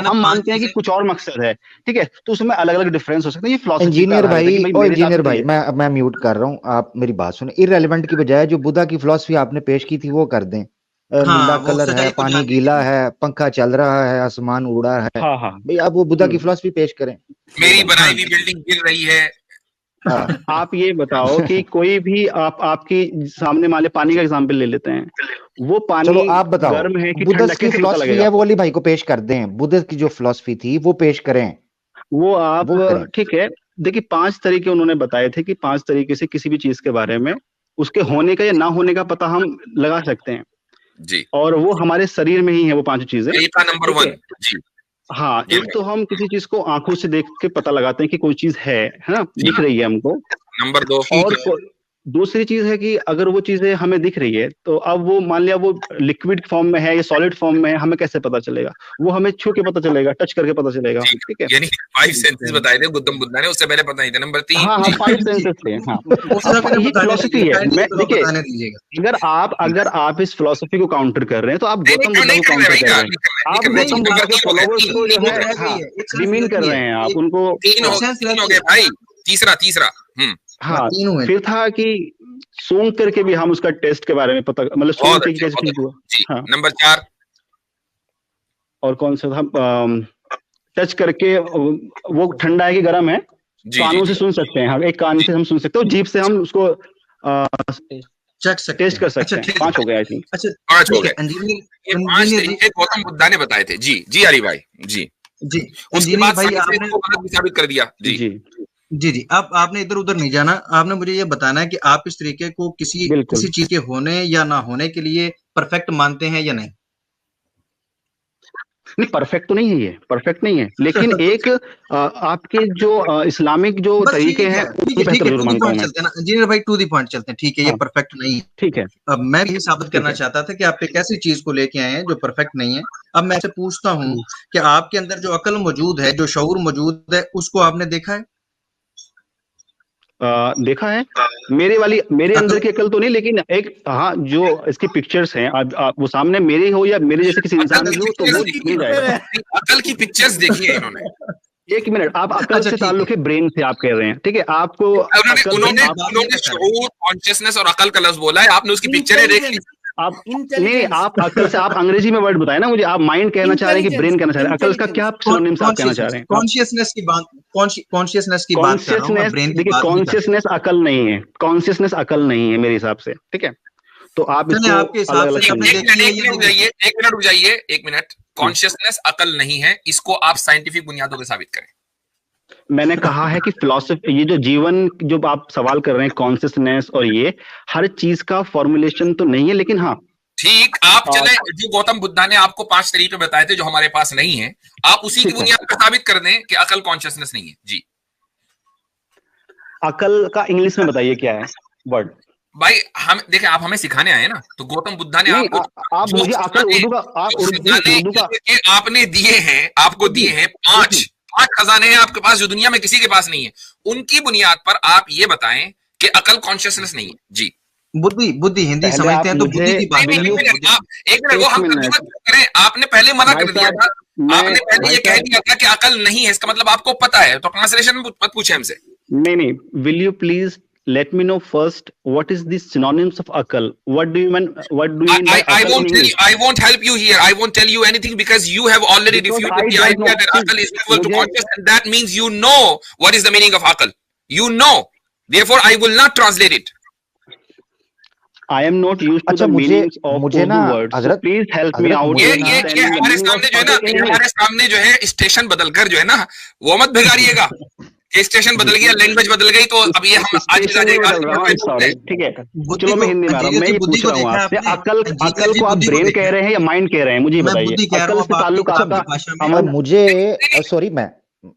हम मानते हैं कि कुछ और मकसद है, ठीक है, तो उसमें अलग अलग डिफरेंस हो सकते हैं। ये फिलोसफी इंजीनियर भाई मैं म्यूट कर रहा हूँ, आप मेरी बात सुने। इररेलेवेंट की बजाय जो बुद्धा की फिलोसफी आपने पेश की थी वो कर दें। नीला कलर है, पानी गीला है, पंखा चल रहा है, आसमान उड़ा है। भाई आप वो बुद्धा की फिलोसफी पेश करें। मेरी बनाई हुई बिल्डिंग गिर रही है। आप ये बताओ कि कोई भी आपकी सामने मान ले पानी का एग्जांपल ले लेते हैं, वो पानी चलो आप बताओ गर्म है कि बुद्ध की फिलोसफी है, वो अली भाई को पेश कर दें। बुद्ध की जो फिलोसफी थी वो पेश करें, वो आप ठीक है। देखिए 5 तरीके उन्होंने बताए थे कि 5 तरीके से किसी भी चीज के बारे में उसके होने का या ना होने का पता हम लगा सकते हैं जी, और वो हमारे शरीर में ही है वो 5 चीजें। नंबर 1 जी। हाँ, एक तो हम किसी चीज को आंखों से देख के पता लगाते हैं कि कोई चीज है ना, दिख रही है हमको। नंबर 2 और दूसरी चीज है कि अगर वो चीजें हमें दिख रही है तो अब वो मान लिया वो लिक्विड फॉर्म में है या सॉलिड फॉर्म में है, हमें कैसे पता चलेगा? वो हमें छू के पता चलेगा, टच करके पता चलेगा, ठीक है। यानी 5 सेंसेस बताए थे गौतम बुद्ध ने, उससे पहले पता नहीं था। नंबर 3 हाँ 5 सेंसेस थे। हाँ, ये फिलोसफी है। मैं देखिए, अगर आप इस फिलोसफी को काउंटर कर रहे हैं तो आप गौतम बुद्ध को काउंटर कर रहे हैं। आप गौतम बुद्ध के फॉलोवर्स को जो है डिमीन कर रहे हैं, आप उनको। 3 हो गए भाई, तीसरा हाँ, फिर था कि सूंघ करके भी हम उसका टेस्ट के बारे में पता, मतलब सूंघ के कैसे फील हुआ। हाँ, नंबर 4 और कौन सा था? टच करके वो ठंडा है कि गर्म है, कानों से सुन सकते हैं। हाँ, एक कान से हम सुन सकते हैं, जीभ से हम उसको टेस्ट कर सकते हैं। 5 हो गया आई थिंक। अच्छा 5 हो गए। ये 5 तरीके गौतम बुद्ध ने बताए थे। जी अली भाई जी। उसके बाद भाई आपने गलत साबित कर दिया। जी अब आपने इधर उधर नहीं जाना, आपने मुझे ये बताना है कि आप इस तरीके को किसी चीज के होने या ना होने के लिए परफेक्ट मानते हैं या नहीं? नहीं, परफेक्ट तो नहीं है, ये परफेक्ट नहीं है, लेकिन एक आपके जो इस्लामिक जो तरीके हैं इंजीनियर भाई टू द पॉइंट चलते हैं। ठीक है, ये परफेक्ट नहीं है, ठीक है। अब मैं ये साबित करना चाहता था कि आप एक ऐसी चीज को लेके आए हैं जो परफेक्ट नहीं है। अब मैं आपसे पूछता हूँ कि आपके अंदर जो अकल मौजूद है, जो शऊर मौजूद है, उसको आपने देखा है? देखा है। मेरे अंदर की अकल तो नहीं, लेकिन एक हाँ, जो इसकी पिक्चर्स हैं, आप वो सामने मेरे हो या मेरे जैसे किसी इंसान की हो तो वो मिल जाएगा। अकल की पिक्चर्स देखी है इन्होंने। 1 मिनट, आप अकल से ताल्लुक है ब्रेन से आप कह रहे हैं, ठीक है। आपको उन्होंने शऊर, कॉन्शियसनेस और अकल का लफ्ज बोला है, आपने उसकी पिक्चरें देख ली। आप नहीं, आप अकल से आप अंग्रेजी में वर्ड बताए ना मुझे। आप माइंड कहना चाह रहे हैं कि ब्रेन कहना चाह रहे हैं? अकल का क्या सिनोनिम्स आप कहना चाह रहे हैं? कॉन्शियसनेस की बात देखिए, कॉन्शियसनेस अकल नहीं है, कॉन्शियसनेस अकल नहीं है मेरे हिसाब से, ठीक है। तो आप इसको एक मिनट रुक जाइए, 1 मिनट। कॉन्शियसनेस अकल नहीं है, इसको आप साइंटिफिक बुनियादों पे साबित करें। मैंने कहा है कि फिलॉसफी, ये जो जीवन, जो आप सवाल कर रहे हैं कॉन्शियसनेस और ये हर चीज का फॉर्मुलेशन तो नहीं है, लेकिन हाँ ठीक। आप चले जो गौतम बुद्धा ने आपको 5 तरीके बताए थे जो हमारे पास नहीं है, आप उसी की बुनियाद पर साबित कर दें कि अकल कॉन्शियसनेस नहीं है। जी, अकल का इंग्लिश में बताइए क्या है वर्ड? भाई हम देखें, आप हमें सिखाने आए ना, तो गौतम बुद्धा ने आपको आप मुझे अकल उर्दू का आपने दिए हैं, आपको दिए हैं 5 खजाने हैं आपके पास जो दुनिया में किसी के पास नहीं है। उनकी बुनियाद पर आप ये बताएं कि अकल कॉन्शियसनेस नहीं है। जी, बुद्धि हिंदी समझते हैं तो बुद्धि की बात नहीं। 1 मिनट, वो हम करें। आपने पहले मना कर दिया था, आपने पहले ये कह दिया था कि अकल नहीं है, इसका मतलब आपको पता है, तो ट्रांसलेशन मत पूछे हमसे। नहीं, will you please let me know first what is the synonyms of akal. What do you mean? What do you mean by I akal won't in tell English? you. I won't help you here. I won't tell you anything because you have already Because refuted I the don't idea know. that akal is equal to मुझे conscious, and that means you know what is the meaning of akal. You know. Therefore, I will not translate it. I am not used to अच्छा, the मुझे meanings of मुझे ना Urdu words. So Hazrat please help me Hazrat out मुझे ये in ना ये understanding the हमारे meaning of सामने जो है ना, akal in ये English. हमारे सामने जो है स्टेशन बदलकर जो है ना, वो मत भिगारिएगा कि स्टेशन बदल गया, लैंग्वेज बदल गई, तो अब ये हम आज स्टेशन नहीं बदल रहा हूँ, आई एम बोलते सॉरी, हैं। ठीक है। बुद्धि चलो मैं को हिंदी में आ रहा हूँ। इंजीनियर मैं जी ये बुद्धि पूछ को रहा हूँ देखा आपसे, आपने, अकल इंजीनियर अकल जी को आप बुद्धि को ब्रेन देखा कह है। रहे हैं या माइंड कह रहे हैं, मुझे मैं बताइए। बुद्धि कह रहा अकल हूँ, से अब ताल्लुक आपकी आपका भाषा में अमल मुझे सॉरी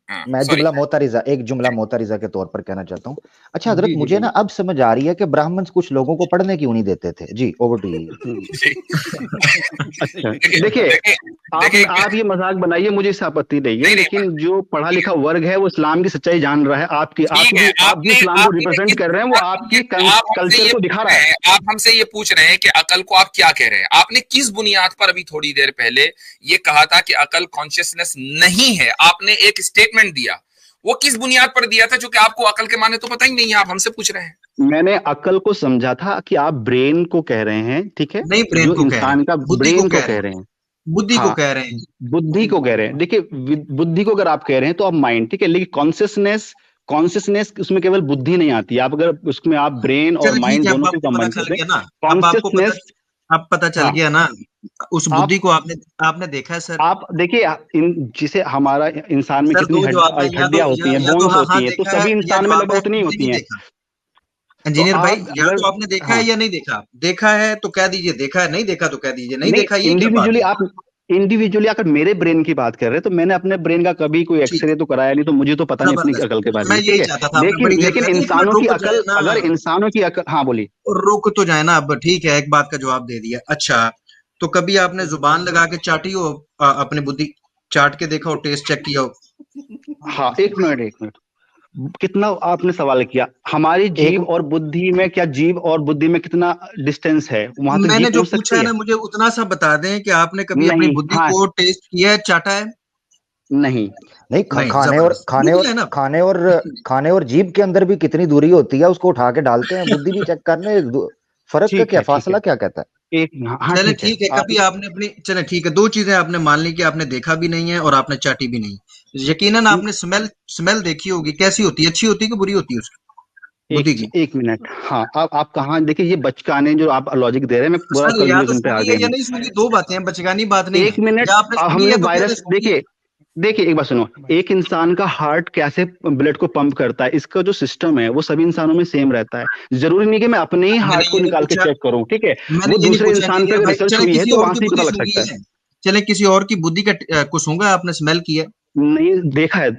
हाँ, मैं sorry. एक जुमला मोतरिजा के तौर पर कहना चाहता हूँ। अच्छा हजरत, जी जी मुझे जी ना अब समझ आ रही है कि ब्राह्मण कुछ लोगों को पढ़ने क्यों नहीं देते थे। जी, ओवर टू यू। अच्छा देखिए देखिए, देखिए आप देखिए, ये मजाक बनाइए, मुझे इससे आपत्ति नहीं है, नहीं लेकिन जो पढ़ा लिखा वर्ग है वो इस्लाम की सच्चाई जान रहा है। आपकी आप ठीक है, जो इस्लाम को रिप्रेजेंट कर रहे हैं वो आपकी आप हमसे कल्चर ये को दिखा पूछ रहा रहे है। हैं, आप हमसे ये पूछ रहे हैं कि अकल को आप क्या कह रहे हैं। आपने किस बुनियाद पर अभी थोड़ी देर पहले ये कहा था कि अकल कॉन्शियसनेस नहीं है? आपने एक स्टेटमेंट दिया, वो किस बुनियाद पर दिया था? जो कि आपको अकल के माने तो पता ही नहीं है, आप हमसे पूछ रहे हैं। मैंने अकल को समझा था कि आप ब्रेन को कह रहे हैं, ठीक है, नहीं, ब्रेन जो को कह रहे इंसान हैं, का बुद्धि को ब्रेन को कह रहे कह हैं, रहे हैं। बुद्धि को हाँ, कह रहे हैं। बुद्धि को कह रहे हैं। देखिए, बुद्धि को अगर आप कह रहे हैं तो आप माइंड, ठीक है, लेकिन कॉन्शियसनेस उसमें केवल बुद्धि नहीं आती। आप अगर उसमें आप ब्रेन और चलो ठीक माइंड है, अब दोनों को आपको पता कंबाइन चल करते गया हैं, ना, अब आपको कॉन्शियसनेस। अब पता चल हाँ, गया ना, उस आप बुद्धि को आपने देखा है सर? आप देखिए, जिसे हमारा इंसान में सर कितनी दो जवाब है, हड्डियां होती हैं, या तो बोन्स हाँ होती हाँ हैं, तो देखा है, सभी या इंसान में जवाब लगभग है उतनी ही मुझे होती नहीं हैं। देखा। तो इंजीनियर भाई, आप या अगर, तो आपने देखा हाँ, है या नहीं देखा। देखा है तो कह दीजिए देखा है, नहीं देखा तो कह दीजिए नहीं नहीं, देखा। ये क्या बात है? इंडिविजुअली अगर मेरे ब्रेन की बात कर रहे हैं तो मैंने अपने ब्रेन का कभी कोई ठीक, एक्सरे तो कराया नहीं, तो मुझे तो पता नहीं अपनी जबरदस्त। अकल के बारे मैं में, ठीक यही है। चाहता था, आपने बड़ी देर लेकिन लगा, एक मिनट इंसानों की रुक जाए अकल, ना, अगर इंसानों की अकल, हाँ बोलिए। रुक तो जाए ना। अब ठीक है, एक बात का जवाब दे दिया। अच्छा, तो कभी आपने जुबान लगा के चाटी हो, अपनी बुद्धि चाट के देखा हो, टेस्ट चेक किया हो? हाँ, एक मिनट, कितना आपने सवाल किया। हमारी जीव और बुद्धि में, क्या जीव और बुद्धि में कितना डिस्टेंस है? वहां तक जीव मैंने जो पहुंच पूछा सकती है है? ना, मुझे उतना सा बता दें कि आपने कभी अपनी नहीं, बुद्धि हाँ, को टेस्ट किया है, चाटा है? नहीं, नहीं, नहीं, जबरदस्त। बिल्कुल है ना। खाने और जीभ के अंदर भी कितनी दूरी होती है, उसको उठा के डालते हैं। बुद्धि भी चेक करने, फर्क का ठीक क्या, है, फासला क्या कहता है? हाँ, चले ठीक है। ठीक है, कभी आपने अपनी, चले ठीक है, दो चीजें आपने मान ली कि आपने देखा भी नहीं है और आपने चाटी भी नहीं। यकीनन आपने स्मेल देखी होगी, कैसी होती है? अच्छी होती है कि बुरी होती है उसकी बुद्धि की? एक मिनट, हाँ, आप कहाँ, देखिए, ये बचकाने जो आप लॉजिक दे रहे हैं, मैं पूरा सर या तो कंक्लूजन पे आ सूंघी है गए या हैं। नहीं सूंघी, दो बातें हैं, बचगानी बात नहीं एक है। मिनट, या आपने सूंघी हमने है तो कह रहे वायरस, सूंघी है। देखिए एक बात सुनो। एक इंसान का हार्ट कैसे ब्लड को पंप करता है, इसका जो सिस्टम है वो सभी इंसानों में सेम रहता है। जरूरी नहीं कि मैं अपने ही मैंने हार्ट को ये नहीं निकाल के पूछा, चेक करूं, ठीक है। मैंने वो ये नहीं दूसरे पूछा इंसान पे इंजीनियर अगर भाई। रिसर्च चले हुई है किसी तो और वहां की से ही बुद्धि पता लग सूंघी सकता है। है, चले किसी और की बुद्धि का को सूंघा आपने, स्मेल की है? नहीं देखा है,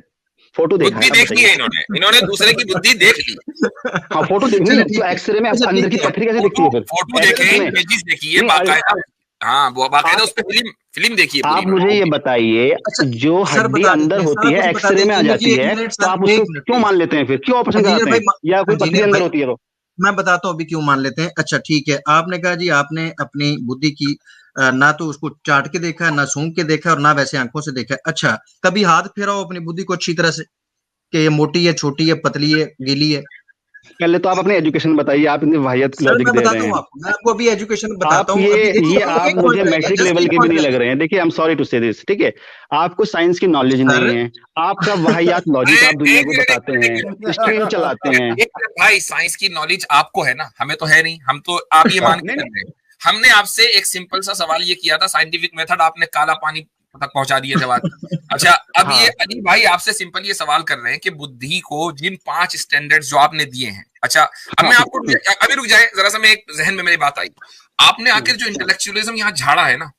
फोटो देखा बुद्धि है, आप देख ली है बताइए। इन्होंने दूसरे की बुद्धि देख ली। हाँ, फोटो देख, चले नहीं तो ठीक है, एक्सरे में अच्छा अंदर की ठीक है। पथरी कैसे दिखती फोटो है फिर? फोटो देखे, नहीं, इमेजेस देखिए नहीं, बाकायदा। हाँ, वो बाकायदा आप उस पर फिल्म देखिए आप पूरी। मुझे ये बताइए, अच्छा जो सर हड्डी बता अंदर देते हैं, होती सारा कुछ है बता एक्सरे दें। में आ इंजीनियर जी जाती एक है, मिनट तो सर, आप एक उसको मिनट क्यों प्लीज। मान लेते हैं? फिर क्यों ऑपरेशन इंजीनियर कराते भाई, हैं? या कोई पथरी इंजीनियर अंदर भाई, होती है तो? मैं बताता हूँ अभी क्यों मान लेते हैं। अच्छा ठीक है, आपने कहा जी आपने अपनी बुद्धि की ना तो उसको चाट के देखा, ना सूंघ के देखा, और ना वैसे आंखों से देखा। अच्छा, कभी हाथ फेरा हो अपनी बुद्धि को अच्छी तरह से कि ये मोटी है, छोटी है, पतली है, गीली है? पहले तो आप अपने एजुकेशन बताइए, आप इतनी वाहियत सर लॉजिक मैं दे बताता रहे हूँ हैं। आपको, मैं आपको अभी एजुकेशन बताता आप हूँ। अभी देखिए, ये अभी आप एक मुझे पॉइंट रह गया, मैट्रिक जस्ट लेवल एक के भी पॉइंट नहीं रह लग गया। रहे हैं। देखिए, आई एम सॉरी टू से दिस, ठीक है। आपको साइंस की नॉलेज नहीं सर है, आपका वाहियात लॉजिक आप दुनिया एक को मिनट, बताते हैं, स्ट्रीम चलाते हैं। भाई, साइंस की नॉलेज आपको है ना, हमें तो है नहीं। हम तो आप ये मान के नहीं, चल रहे हैं। हमने आपसे एक सिंपल सा सवाल ये किया था, साइंटिफिक मेथड, आपने काला पानी तक पहुंचा दिया जवाब। अच्छा, अब ये हाँ, अली भाई आपसे सिंपल ये सवाल कर रहे हैं कि बुद्धि को जिन 5 स्टैंडर्ड्स जो आपने दिए हैं, अच्छा अब हाँ, मैं आपको अभी रुक जाए जरा सा, मैं एक जहन में मेरी बात आई। आपने आखिर जो इंटेलेक्चुअलिज्म यहाँ झाड़ा है ना,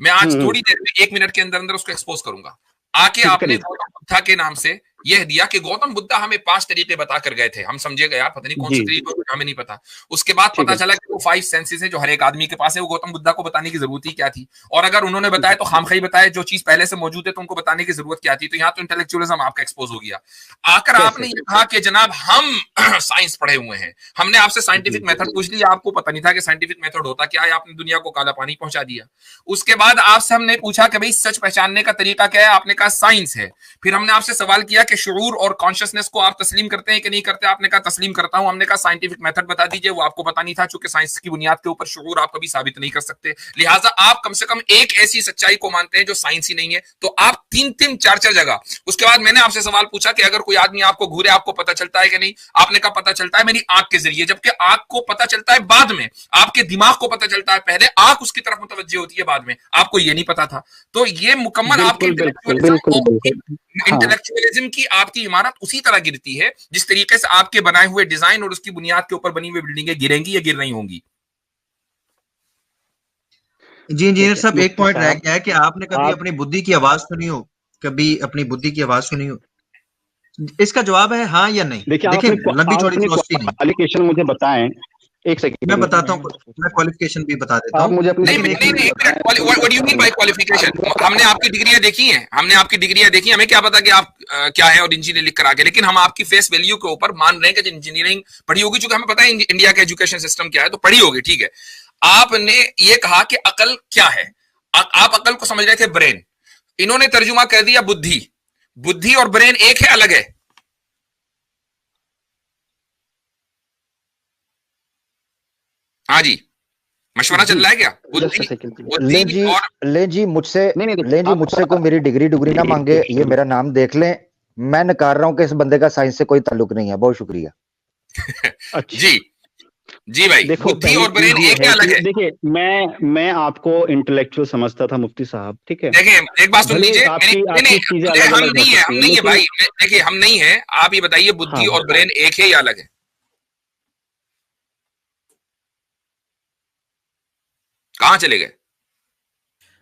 मैं आज थोड़ी देर में 1 मिनट के अंदर अंदर उसको एक्सपोज करूंगा। आके ठीक आपने करिए। गौतम बुद्धा के नाम से यह दिया कि गौतम बुद्धा हमें 5 तरीके बताकर गए थे। हम समझे गए, पता नहीं कौन से जी, तरीके, हमें नहीं पता। उसके बाद ठीक पता है, चला कि वो 5 सेंसेस है जो हर एक आदमी के पास है, वो गौतम बुद्धा को बताने की जरूरत ही क्या थी? और अगर उन्होंने बताया तो खामखई बताया, जो चीज पहले से मौजूद है तो उनको बताने की जरूरत क्या थी? तो यहाँ तो इंटेलेक्चुअलिज्म आपका एक्सपोज हो गया। आकर आपने ये कहा कि जनाब हम साइंस पढ़े हुए हैं, हमने आपसे साइंटिफिक मेथड पूछ लिया, आपको पता नहीं था कि साइंटिफिक मेथड होता क्या है, आपने दुनिया को काला पानी पहुंचा दिया। उसके बाद आपसे हमने पूछा कि भाई सच पहचानने का तरीका क्या है, आपने कहा साइंस है। फिर हमने आपसे सवाल किया कि कि शुऊर और कॉन्शियसनेस को आप तस्लीम करते हैं कि नहीं करते? आपने कहा तस्लीम करता हूं। हमने कहा साइंटिफिक मेथड बता दीजिए, वो आपको पता नहीं था, चूंकि साइंस की बुनियाद के ऊपर शुऊर आप कभी साबित नहीं कर सकते, लिहाजा आप कम से कम एक ऐसी सच्चाई को मानते हैं जो साइंस ही नहीं है। तो आप 3-3 4-4 जगह, उसके बाद मैंने आपसे सवाल पूछा कि अगर कोई आदमी आपको घूरे आपको पता चलता है कि नहीं? आपने कहा पता चलता है मेरी आंख के जरिए, जबकि आंख को पता चलता है बाद में, आपके दिमाग को पता चलता है पहले, आंख उसकी तरफ मुतवज्जे होती है बाद में, आपको ये नहीं पता था। तो ये मुकम्मल आपके इंटेलेक्चुअलिज्म की आपकी इमारत उसी तरह गिरती है जिस तरीके से आपके बनाए हुए डिजाइन और उसकी बुनियाद के ऊपर बनी हुई बिल्डिंगें गिरेंगी या गिर रही होंगी। जी इंजीनियर साहब, एक पॉइंट रह गया है कि आपने कभी अपनी बुद्धि की आवाज सुनी हो? कभी अपनी बुद्धि की आवाज सुनी हो? इसका जवाब है हाँ या नहीं। देखिए लंबी चौड़ी फिलॉसफी नहीं, क्वालिफिकेशन मुझे बताएं। एक सेकंड मैं बताता हूँ, मैं क्वालिफिकेशन भी बता देता हूँ। मुझे नहीं, what do you mean by qualification? हमने आपकी डिग्रियां देखी हैं, हमें क्या पता कि आप क्या है और इंजीनियर लिख कर आ गए, लेकिन हम आपकी फेस वैल्यू के ऊपर मान रहे हैं कि इंजीनियरिंग पढ़ी होगी, चूंकि हमें पता है इंडिया का एजुकेशन सिस्टम क्या है, तो पढ़ी होगी, ठीक है। आपने ये कहा कि अकल क्या है, आप अकल को समझ रहे थे ब्रेन, इन्होंने तर्जुमा कर दिया बुद्धि। बुद्धि और ब्रेन एक है, अलग है? हाँ जी, मशवरा चल रहा है क्या? ले जी मुझसे कोई मेरी डिग्री ना मांगे, ये मेरा नाम देख लें, मैं नकार रहा हूं कि इस बंदे का साइंस से कोई ताल्लुक नहीं है। बहुत शुक्रिया। जी भाई, बुद्धि और ब्रेन एक है, अलग है? देखिए मैं आपको इंटेलेक्चुअल समझता था मुफ्ती साहब, ठीक है। देखिए एक बात सुन लीजिए, हम नहीं है भाई, देखिए हम नहीं है, आप ये बताइए बुद्धि और ब्रेन एक है या अलग है? कहां चले गए?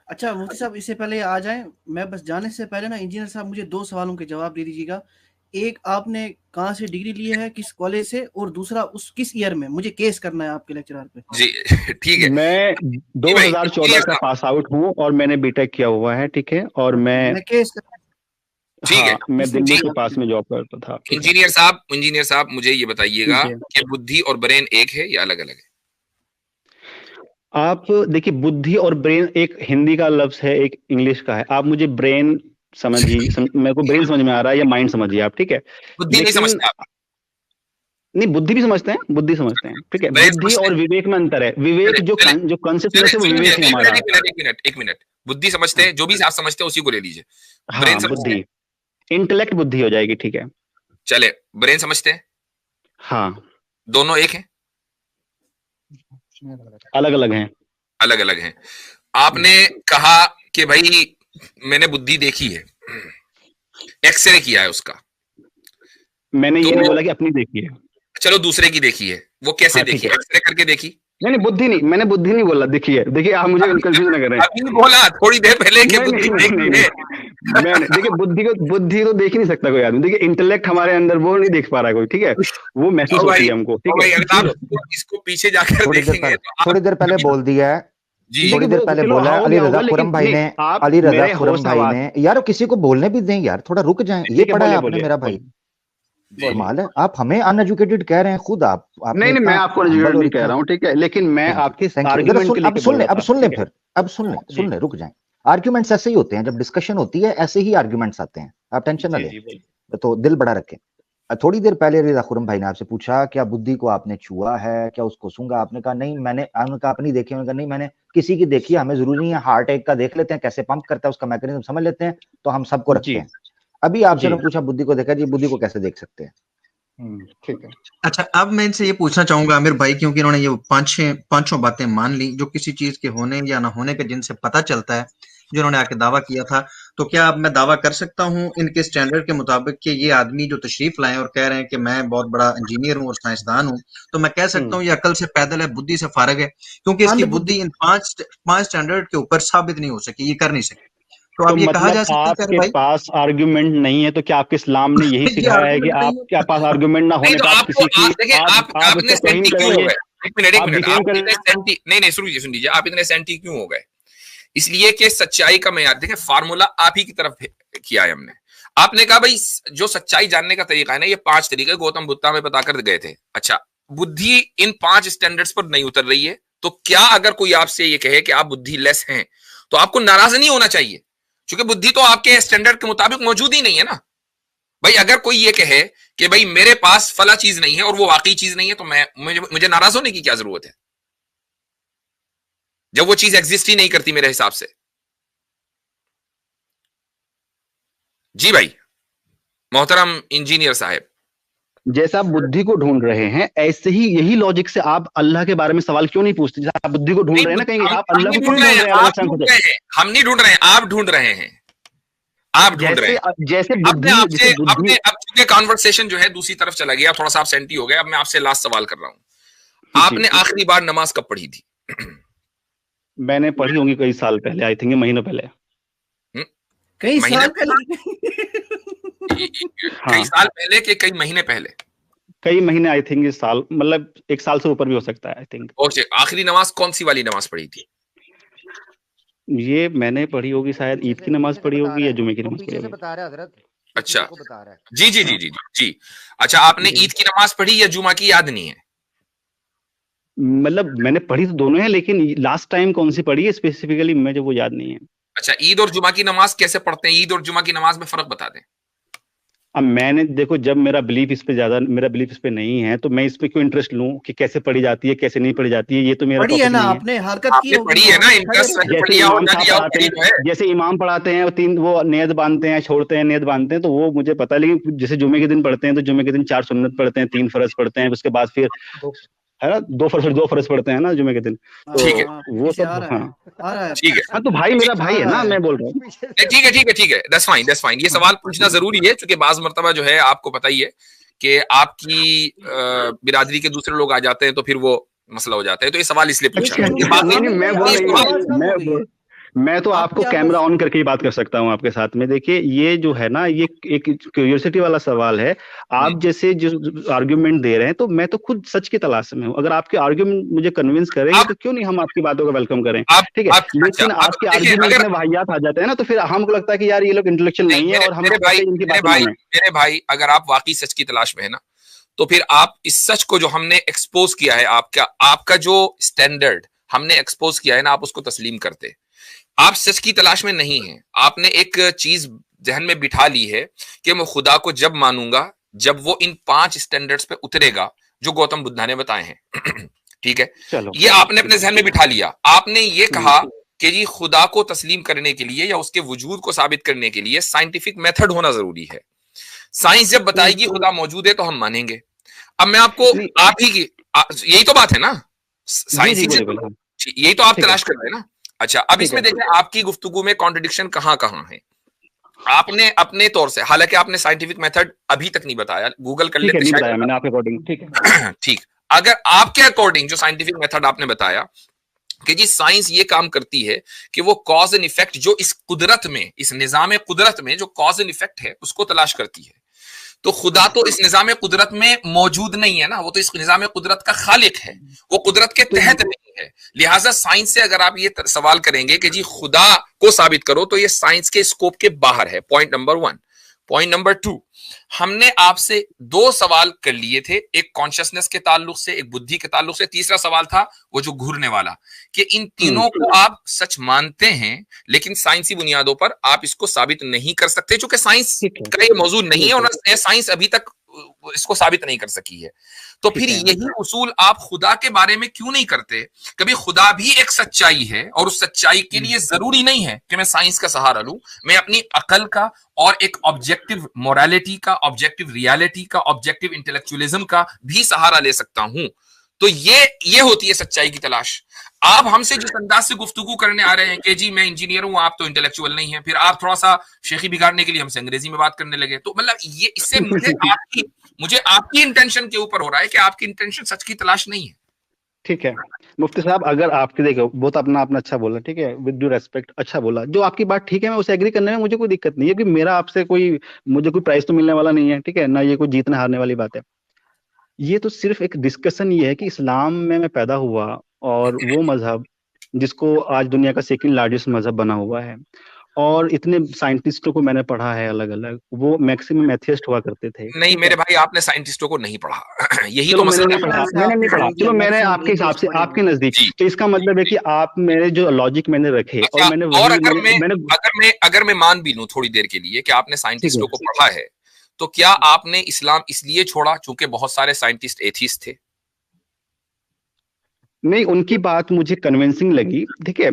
अच्छा मुफ्ती साहब, इससे पहले आ जाएं, मैं बस जाने से पहले ना इंजीनियर साहब मुझे 2 सवालों के जवाब दे दीजिएगा। एक, आपने कहां से डिग्री ली है, किस कॉलेज से, और दूसरा उस किस ईयर में? मुझे केस करना है आपके लेक्चरर पे। जी ठीक है। मैं 2014 का पास आउट हूं और मैंने बीटेक किया हुआ है, ठीक है, और मैं केस ठीक है, मैं दिल्ली के पास में जॉब करता था। इंजीनियर साहब मुझे ये बताइएगा कि बुद्धि और ब्रेन एक है या अलग अलग है? आप देखिए, बुद्धि और ब्रेन एक हिंदी का लफ्ज है, एक इंग्लिश का है। आप मुझे ब्रेन मेरे को ब्रेन समझ में आ रहा है या माइंड समझिए आप, ठीक है। बुद्धि नहीं समझते आप? नहीं, बुद्धि भी समझते हैं, बुद्धि समझते हैं, ठीक है। बुद्धि और विवेक में अंतर है। विवेक जो कॉन्शियसनेस है वो विवेक है हमारा। एक मिनट, बुद्धि समझते हैं, जो भी आप समझते हैं उसी को ले लीजिए। हाँ, बुद्धि इंटेलेक्ट बुद्धि हो जाएगी, ठीक है। चले, ब्रेन समझते हैं? हाँ। दोनों एक हैं? अलग अलग हैं। अलग अलग हैं। आपने कहा कि भाई मैंने बुद्धि देखी है, एक्सरे किया है उसका। मैंने ये नहीं बोला कि अपनी देखी है। चलो दूसरे की देखी है, वो कैसे देखी? एक्सरे करके देखी? नहीं, बुद्धि नहीं, मैंने बुद्धि नहीं बोला, देखी है। देखिए आप मुझे कंफ्यूज ना करें। अभी बोला थोड़ी देर पहले कि बुद्धि देखी है। मैंने देखिए बुद्धि तो देख ही नहीं सकता कोई आदमी। देखिए इंटेलेक्ट हमारे अंदर वो नहीं देख पा रहा है कोई, ठीक है, वो महसूस होती है हमको, ठीक है। अगर आप इसको पीछे जाकर देखेंगे, थोड़ी देर पहले बोल दिया है, थोड़ी देर पहले बोला अली रजा खुरम भाई ने, यार किसी को बोलने भी दें यार, थोड़ा रुक जाएं। ये पढ़ा है आपने मेरा भाई, कमाल है। आप हमें अनएजुकेटेड कह रहे हैं खुद आप। नहीं, मैं आपको अनएजुकेटेड नहीं कह रहा हूं, ठीक है, लेकिन मैं आपके आर्गुमेंट के लिए अब सुन ले, रुक जाएं। आर्गुमेंट्स ऐसे ही होते हैं, जब डिस्कशन होती है ऐसे ही आर्गुमेंट्स आते हैं, आप टेंशन ना लें, तो दिल बड़ा रखें। थोड़ी देर पहले रिजा खुरम भाई ने आपसे पूछा क्या बुद्धि को आपने छुआ है, क्या उसको सूंघा? आपने कहा नहीं, मैंने कहा अपनी देखी, मैंने कहा नहीं मैंने किसी की देखी, हमें जरूरी नहीं है, हार्ट एक का देख लेते हैं कैसे पंप करता है, उसका मैकेनिज्म समझ लेते हैं, तो हम सबको रखते हैं। अभी आपसे ने पूछा बुद्धि को देखा, जी बुद्धि को कैसे देख सकते हैं? ठीक है। अच्छा, अब मैं इनसे ये पूछना चाहूंगा आमिर भाई, क्योंकि इन्होंने ये पांचों बातें मान ली जो किसी चीज के होने या ना होने के जिनसे पता चलता है, जो इन्होंने आके दावा किया था, तो क्या अब मैं दावा कर सकता हूं इनके स्टैंडर्ड के मुताबिक कि ये आदमी जो तशरीफ लाए और कह रहे हैं कि मैं बहुत बड़ा इंजीनियर हूं और साइंसदान हूं, तो मैं कह सकता हूं ये अकल से पैदल है, बुद्धि से फारग है, क्योंकि इसकी बुद्धि इन पांच स्टैंडर्ड के ऊपर साबित नहीं हो सकी, ये कर नहीं सकी। तो अब ये कहा जा सकता है आपके पास आर्गुमेंट नहीं है, तो क्या आपके इस्लाम ने यही सिखाया है कि आपके पास आर्गुमेंट ना होने पर किसी की आपने सेंटी क्यों हो गए? एक मिनट, नहीं सुन लीजिए, आप इतने सेंटी क्यों हो गए? इसलिए कि सच्चाई का मेयार देखिए, फार्मूला आप ही की तरफ किया है हमने। आपने कहा भाई जो सच्चाई जानने का तरीका है ना, ये 5 तरीके गौतम बुद्ध में बताकर गए थे। अच्छा, बुद्धि इन 5 स्टैंडर्ड्स पर नहीं उतर रही है, तो क्या अगर कोई आपसे ये कहे कि आप बुद्धि लेस हैं, तो आपको नाराज नहीं होना चाहिए, क्योंकि बुद्धि तो आपके स्टैंडर्ड के मुताबिक मौजूद ही नहीं है ना। भाई अगर कोई ये कहे कि भाई मेरे पास फला चीज नहीं है और वो वाकई चीज नहीं है, तो मुझे नाराज होने की क्या जरूरत है, जब वो चीज एग्जिस्ट ही नहीं करती मेरे हिसाब से। जी भाई मोहतरम इंजीनियर साहब, जैसे आप बुद्धि को ढूंढ रहे हैं, ऐसे ही यही लॉजिक से आप अल्लाह के बारे में सवाल क्यों नहीं पूछते? जैसे आप बुद्धि को ढूंढ रहे हैं ना, कहीं आप अल्लाह को क्यों ढूंढ रहे हैं? हम नहीं ढूंढ रहे हैं, आप ढूंढ रहे हैं, आप ढूंढ रहे हैं। जैसे अपने अब चूंकि कॉन्वर्सेशन जो है दूसरी तरफ चला गया, थोड़ा सा आप सेंटी हो गए, अब मैं आपसे लास्ट सवाल कर रहा हूं। आपने आखिरी बार नमाज कब पढ़ी थी? मैंने पढ़ी होंगी कई साल पहले, आई थिंक महीनों पहले। कई साल पहले? कई साल पहले के कई महीने पहले? कई महीने, आई थिंक इस साल, मतलब 1 साल से ऊपर भी हो सकता है, आई थिंक। ओके, आखिरी नमाज कौन सी वाली नमाज पढ़ी थी? ये मैंने पढ़ी होगी शायद ईद की नमाज पढ़ी होगी या जुमे की नमाज पढ़ी होगी। बता रहा है हजरत। अच्छा, जी जी जी जी जी। अच्छा, आपने ईद की नमाज पढ़ी या जुमा की, याद नहीं है? मतलब मैंने पढ़ी तो दोनों है, लेकिन लास्ट टाइम कौन सी पढ़ी है स्पेसिफिकली मुझे वो याद नहीं है। अच्छा, ईद और जुमा की नमाज कैसे पढ़ते हैं? ईद और जुमा की नमाज में फर्क बता दें। अब मैंने देखो, जब मेरा बिलीफ इस पे ज्यादा, मेरा बिलीफ इस पे नहीं है, तो मैं इस पे क्यों इंटरेस्ट लूं कि कैसे पढ़ी जाती है कैसे नहीं पढ़ी जाती है, ये तो मेरा पढ़ी है ना आपने, हरकत की पढ़ी है ना, इंटरेस्ट जैसे इमाम पढ़ाते हैं, 3 वो नियत बांधते हैं, छोड़ते हैं, नियत बांधते हैं, तो वो मुझे पता है। लेकिन जैसे जुमे के दिन पढ़ते हैं तो जुमे के दिन 4 सुन्नत पढ़ते हैं, 3 फर्ज पढ़ते हैं, उसके बाद फिर है ना 2 फर्ज पढ़ते हैं ना जुमे के दिन। ठीक है, वो सब आ रहा है। ठीक है। हाँ, तो भाई मेरा भाई है ना, मैं बोल रहा हूँ। ठीक है ठीक है ठीक है, दैट्स फाइन दैट्स फाइन। ये सवाल पूछना जरूरी है क्योंकि बाज मर्तबा जो है आपको पता ही है कि आपकी बिरादरी के दूसरे लोग आ जाते हैं तो फिर वो मसला हो जाता है, तो ये सवाल इसलिए पूछा। मैं तो आपको कैमरा ऑन करके ही बात कर सकता हूँ आपके साथ में। देखिए, ये जो है ना, ये एक क्यूरियोसिटी वाला सवाल है। आप जैसे जो आर्ग्यूमेंट दे रहे हैं, तो मैं तो खुद सच की तलाश में हूँ। अगर आपके आर्ग्यूमेंट मुझे कन्विंस करेंगे तो क्यों नहीं हम आपकी बातों को वेलकम करें, ठीक है। लेकिन आपके आर्ग्यूमेंट में वाहियात आ जाते हैं ना, तो फिर हमको लगता है कि यार ये लोग इंटेलेक्चुअल नहीं है और हम मेरे भाई अगर आप वाकई सच की तलाश में है ना, तो फिर आप इस सच को जो हमने एक्सपोज किया है, आपका जो स्टैंडर्ड हमने एक्सपोज किया है ना, आप उसको तस्लीम करते। आप सच की तलाश में नहीं हैं, आपने एक चीज जहन में बिठा ली है कि मैं खुदा को जब मानूंगा जब वो इन 5 स्टैंडर्ड्स पे उतरेगा जो गौतम बुद्धा ने बताए हैं। ठीक है, ये आपने अपने जहन में बिठा लिया। आपने ये कहा कि जी खुदा को तस्लीम करने के लिए या उसके वजूद को साबित करने के लिए साइंटिफिक मेथड होना जरूरी है। साइंस जब बताएगी खुदा मौजूद है तो हम मानेंगे। अब मैं आपको आप ही की यही तो बात है ना, साइंस यही तो आप तलाश कर रहे हैं ना। अच्छा, अब इसमें देखें आपकी गुफ्तगू में कॉन्ट्रडिक्शन कहां कहां है। आपने अपने तौर से, हालांकि आपने साइंटिफिक मेथड अभी तक नहीं बताया, गूगल कर लेते शायद मैंने आपके अकॉर्डिंग। ठीक है, ठीक। अगर आपके अकॉर्डिंग जो साइंटिफिक मेथड आपने बताया कि जी साइंस ये काम करती है कि वो कॉज एंड इफेक्ट जो इस कुदरत में, इस निजाम कुदरत में जो कॉज एंड इफेक्ट है उसको तलाश करती है, तो खुदा तो इस निजाम कुदरत में मौजूद नहीं है ना, वो तो इस निजाम कुदरत का खालिक है, वो कुदरत के तहत नहीं है। लिहाजा साइंस से अगर आप ये सवाल करेंगे कि जी खुदा को साबित करो, तो ये साइंस के स्कोप के बाहर है। Point number 1। पॉइंट नंबर 2, हमने आपसे 2 सवाल कर लिए थे, एक कॉन्शियसनेस के ताल्लुक से, एक बुद्धि के ताल्लुक से, तीसरा सवाल था वो जो घूरने वाला, कि इन तीनों को आप सच मानते हैं लेकिन साइंसी बुनियादों पर आप इसको साबित नहीं कर सकते, क्योंकि साइंस का ये मौजू नहीं है और साइंस अभी तक इसको साबित नहीं कर सकी है। तो फिर यही उसूल आप खुदा के बारे में क्यों नहीं करते? कभी खुदा भी एक सच्चाई है और उस सच्चाई के लिए जरूरी नहीं है कि मैं साइंस का सहारा लूं, मैं अपनी अकल का और एक ऑब्जेक्टिव मोरालिटी का, ऑब्जेक्टिव रियलिटी का, ऑब्जेक्टिव इंटेलेक्चुअलिज्म का भी सहारा ले सकता हूं। तो ये होती है सच्चाई की तलाश। आप हमसे जिस अंदाज से गुफ्तगू करने आ रहे हैं कि जी मैं इंजीनियर हूं, आप तो इंटेलेक्चुअल नहीं है, फिर आप थोड़ा सा शेखी बिगाड़ने के लिए हमसे अंग्रेजी में बात करने लगे, तो मतलब ये इससे मुझे आपकी इंटेंशन के ऊपर हो रहा है कि आपकी इंटेंशन सच की तलाश नहीं है। ठीक है मुफ्ती साहब, अगर आपके देखो बहुत अपना अच्छा बोला, ठीक है, विद ड्यू रेस्पेक्ट अच्छा बोला, जो आपकी बात ठीक है, मैं उसे एग्री करने में मुझे कोई दिक्कत नहीं है, क्योंकि मेरा आपसे मुझे कोई प्राइज तो मिलने वाला नहीं है, ठीक है ना, ये कोई जीतने हारने वाली बात है। ये तो सिर्फ एक डिस्कशन ये है कि इस्लाम में मैं पैदा हुआ और वो मजहब जिसको आज दुनिया का 2nd लार्जेस्ट मजहब बना हुआ है, और इतने साइंटिस्टों को मैंने पढ़ा है अलग अलग, वो मैक्सिमम एथियस्ट हुआ करते थे। नहीं मेरे भाई, आपने साइंटिस्टों को नहीं पढ़ा, यही तो मैंने नहीं पढ़ा, चलो मैंने आपके हिसाब से आपके नजदीक, तो इसका मतलब है कि आप मेरे जो लॉजिक मैंने रखे और मैंने अगर मैं मान भी लूं थोड़ी देर के लिए कि आपने साइंटिस्टों को पढ़ा है, तो क्या आपने इस्लाम इसलिए छोड़ा चूंकि बहुत सारे साइंटिस्ट एथिस्ट थे? नहीं, उनकी बात मुझे कन्विंसिंग लगी, ठीक है।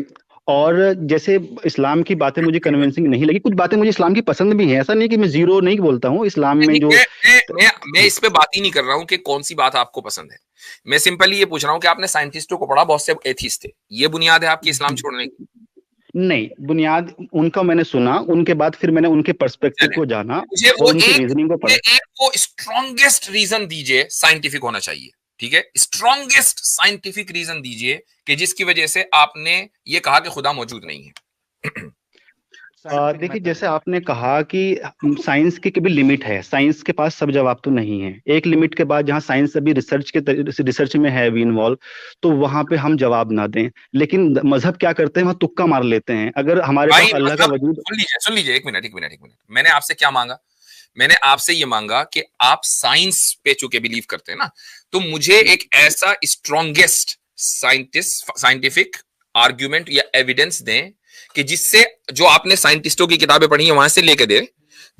और जैसे इस्लाम की बातें मुझे कन्विंसिंग नहीं लगी, कुछ बातें मुझे इस्लाम की पसंद भी हैं, ऐसा नहीं कि मैं जीरो नहीं बोलता हूँ इस्लाम में जो मैं इस पे बात ही नहीं कर रहा हूं कि कौन सी बात आपको पसंद है। मैं सिंपली ये पूछ रहा हूं कि आपने साइंटिस्टों को पढ़ा, बहुत से एथिस्ट थे, ये बुनियाद है आपकी इस्लाम छोड़ने की? नहीं, बुनियाद उनका मैंने सुना, उनके बाद फिर मैंने उनके पर्सपेक्टिव को जाना और उनकी रीजनिंग को पढ़ा। एक वो स्ट्रॉन्गेस्ट रीजन दीजिए, साइंटिफिक होना चाहिए, ठीक है, स्ट्रॉन्गेस्ट साइंटिफिक रीजन दीजिए कि जिसकी वजह से आपने ये कहा कि खुदा मौजूद नहीं है। देखिए, जैसे आपने कहा कि साइंस की भी लिमिट है, साइंस के पास सब जवाब तो नहीं है। एक लिमिट के बाद जहां साइंस अभी रिसर्च में है अभी इन्वॉल्व, तो वहां पे हम जवाब ना दें। लेकिन मजहब क्या करते हैं, वहां तुक्का मार लेते हैं। अगर हमारे पास अल्लाह का वजूद, सुन लीजिए, एक मिनट, मैंने आपसे क्या मांगा? मैंने आपसे ये मांगा कि आप साइंस पे चूंकि बिलीव करते हैं ना, तो मुझे एक ऐसा स्ट्रॉन्गेस्ट साइंटिफिक आर्ग्यूमेंट या एविडेंस दें कि जिससे, जो आपने साइंटिस्टों की किताबें पढ़ी है वहां से लेके दे,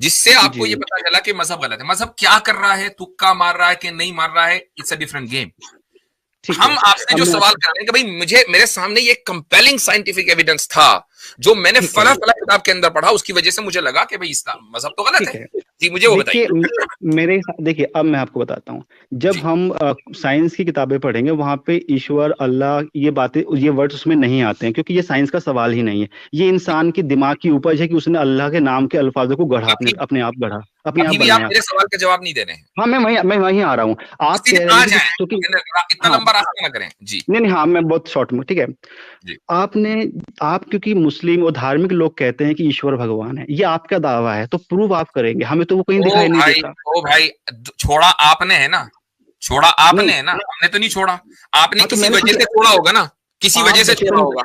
जिससे आपको ये पता चला कि मजहब गलत है। मजहब क्या कर रहा है, तुक्का मार रहा है कि नहीं मार रहा है, इट्स अ डिफरेंट गेम। हम आपसे जो सवाल कर रहे हैं कि भाई मेरे सामने ये कंपेलिंग साइंटिफिक एविडेंस था जो मैंने फला किताब के अंदर पढ़ा, उसकी वजह से मुझे लगा कि भाई इस्लाम मजहब तो गलत है। जी, मुझे वो बताइए। देखिए, अब मैं आपको बताता हूँ, जब हम साइंस की किताबें पढ़ेंगे वहां पे ईश्वर, अल्लाह, ये बातें, ये वर्ड्स उसमें नहीं आते हैं, क्योंकि ये साइंस का सवाल ही नहीं है। ये इंसान के दिमाग की उपज है कि उसने अल्लाह के नाम के अल्फाजों को गढ़ा, अपने आप गढ़ा, अपने आप बनाया। आप मेरे सवाल का जवाब नहीं दे रहे हैं। हाँ, मैं वहीं आ रहा हूँ। आप कह रहे हैं क्योंकि इतना लंबा रास्ता ना करें। जी नहीं, हाँ, मैं बहुत शॉर्ट में, ठीक है। आप क्योंकि मुस्लिम और धार्मिक लोग कहते हैं कि ईश्वर भगवान है, ये आपका दावा है, तो प्रूव आप करेंगे, हमें तो वो कहीं दिखाई नहीं देता। ओ भाई, छोड़ा आपने है ना, छोड़ा आपने है ना, हमने तो नहीं छोड़ा। आपने किसी वजह से छोड़ा होगा ना, किसी वजह से छोड़ा होगा।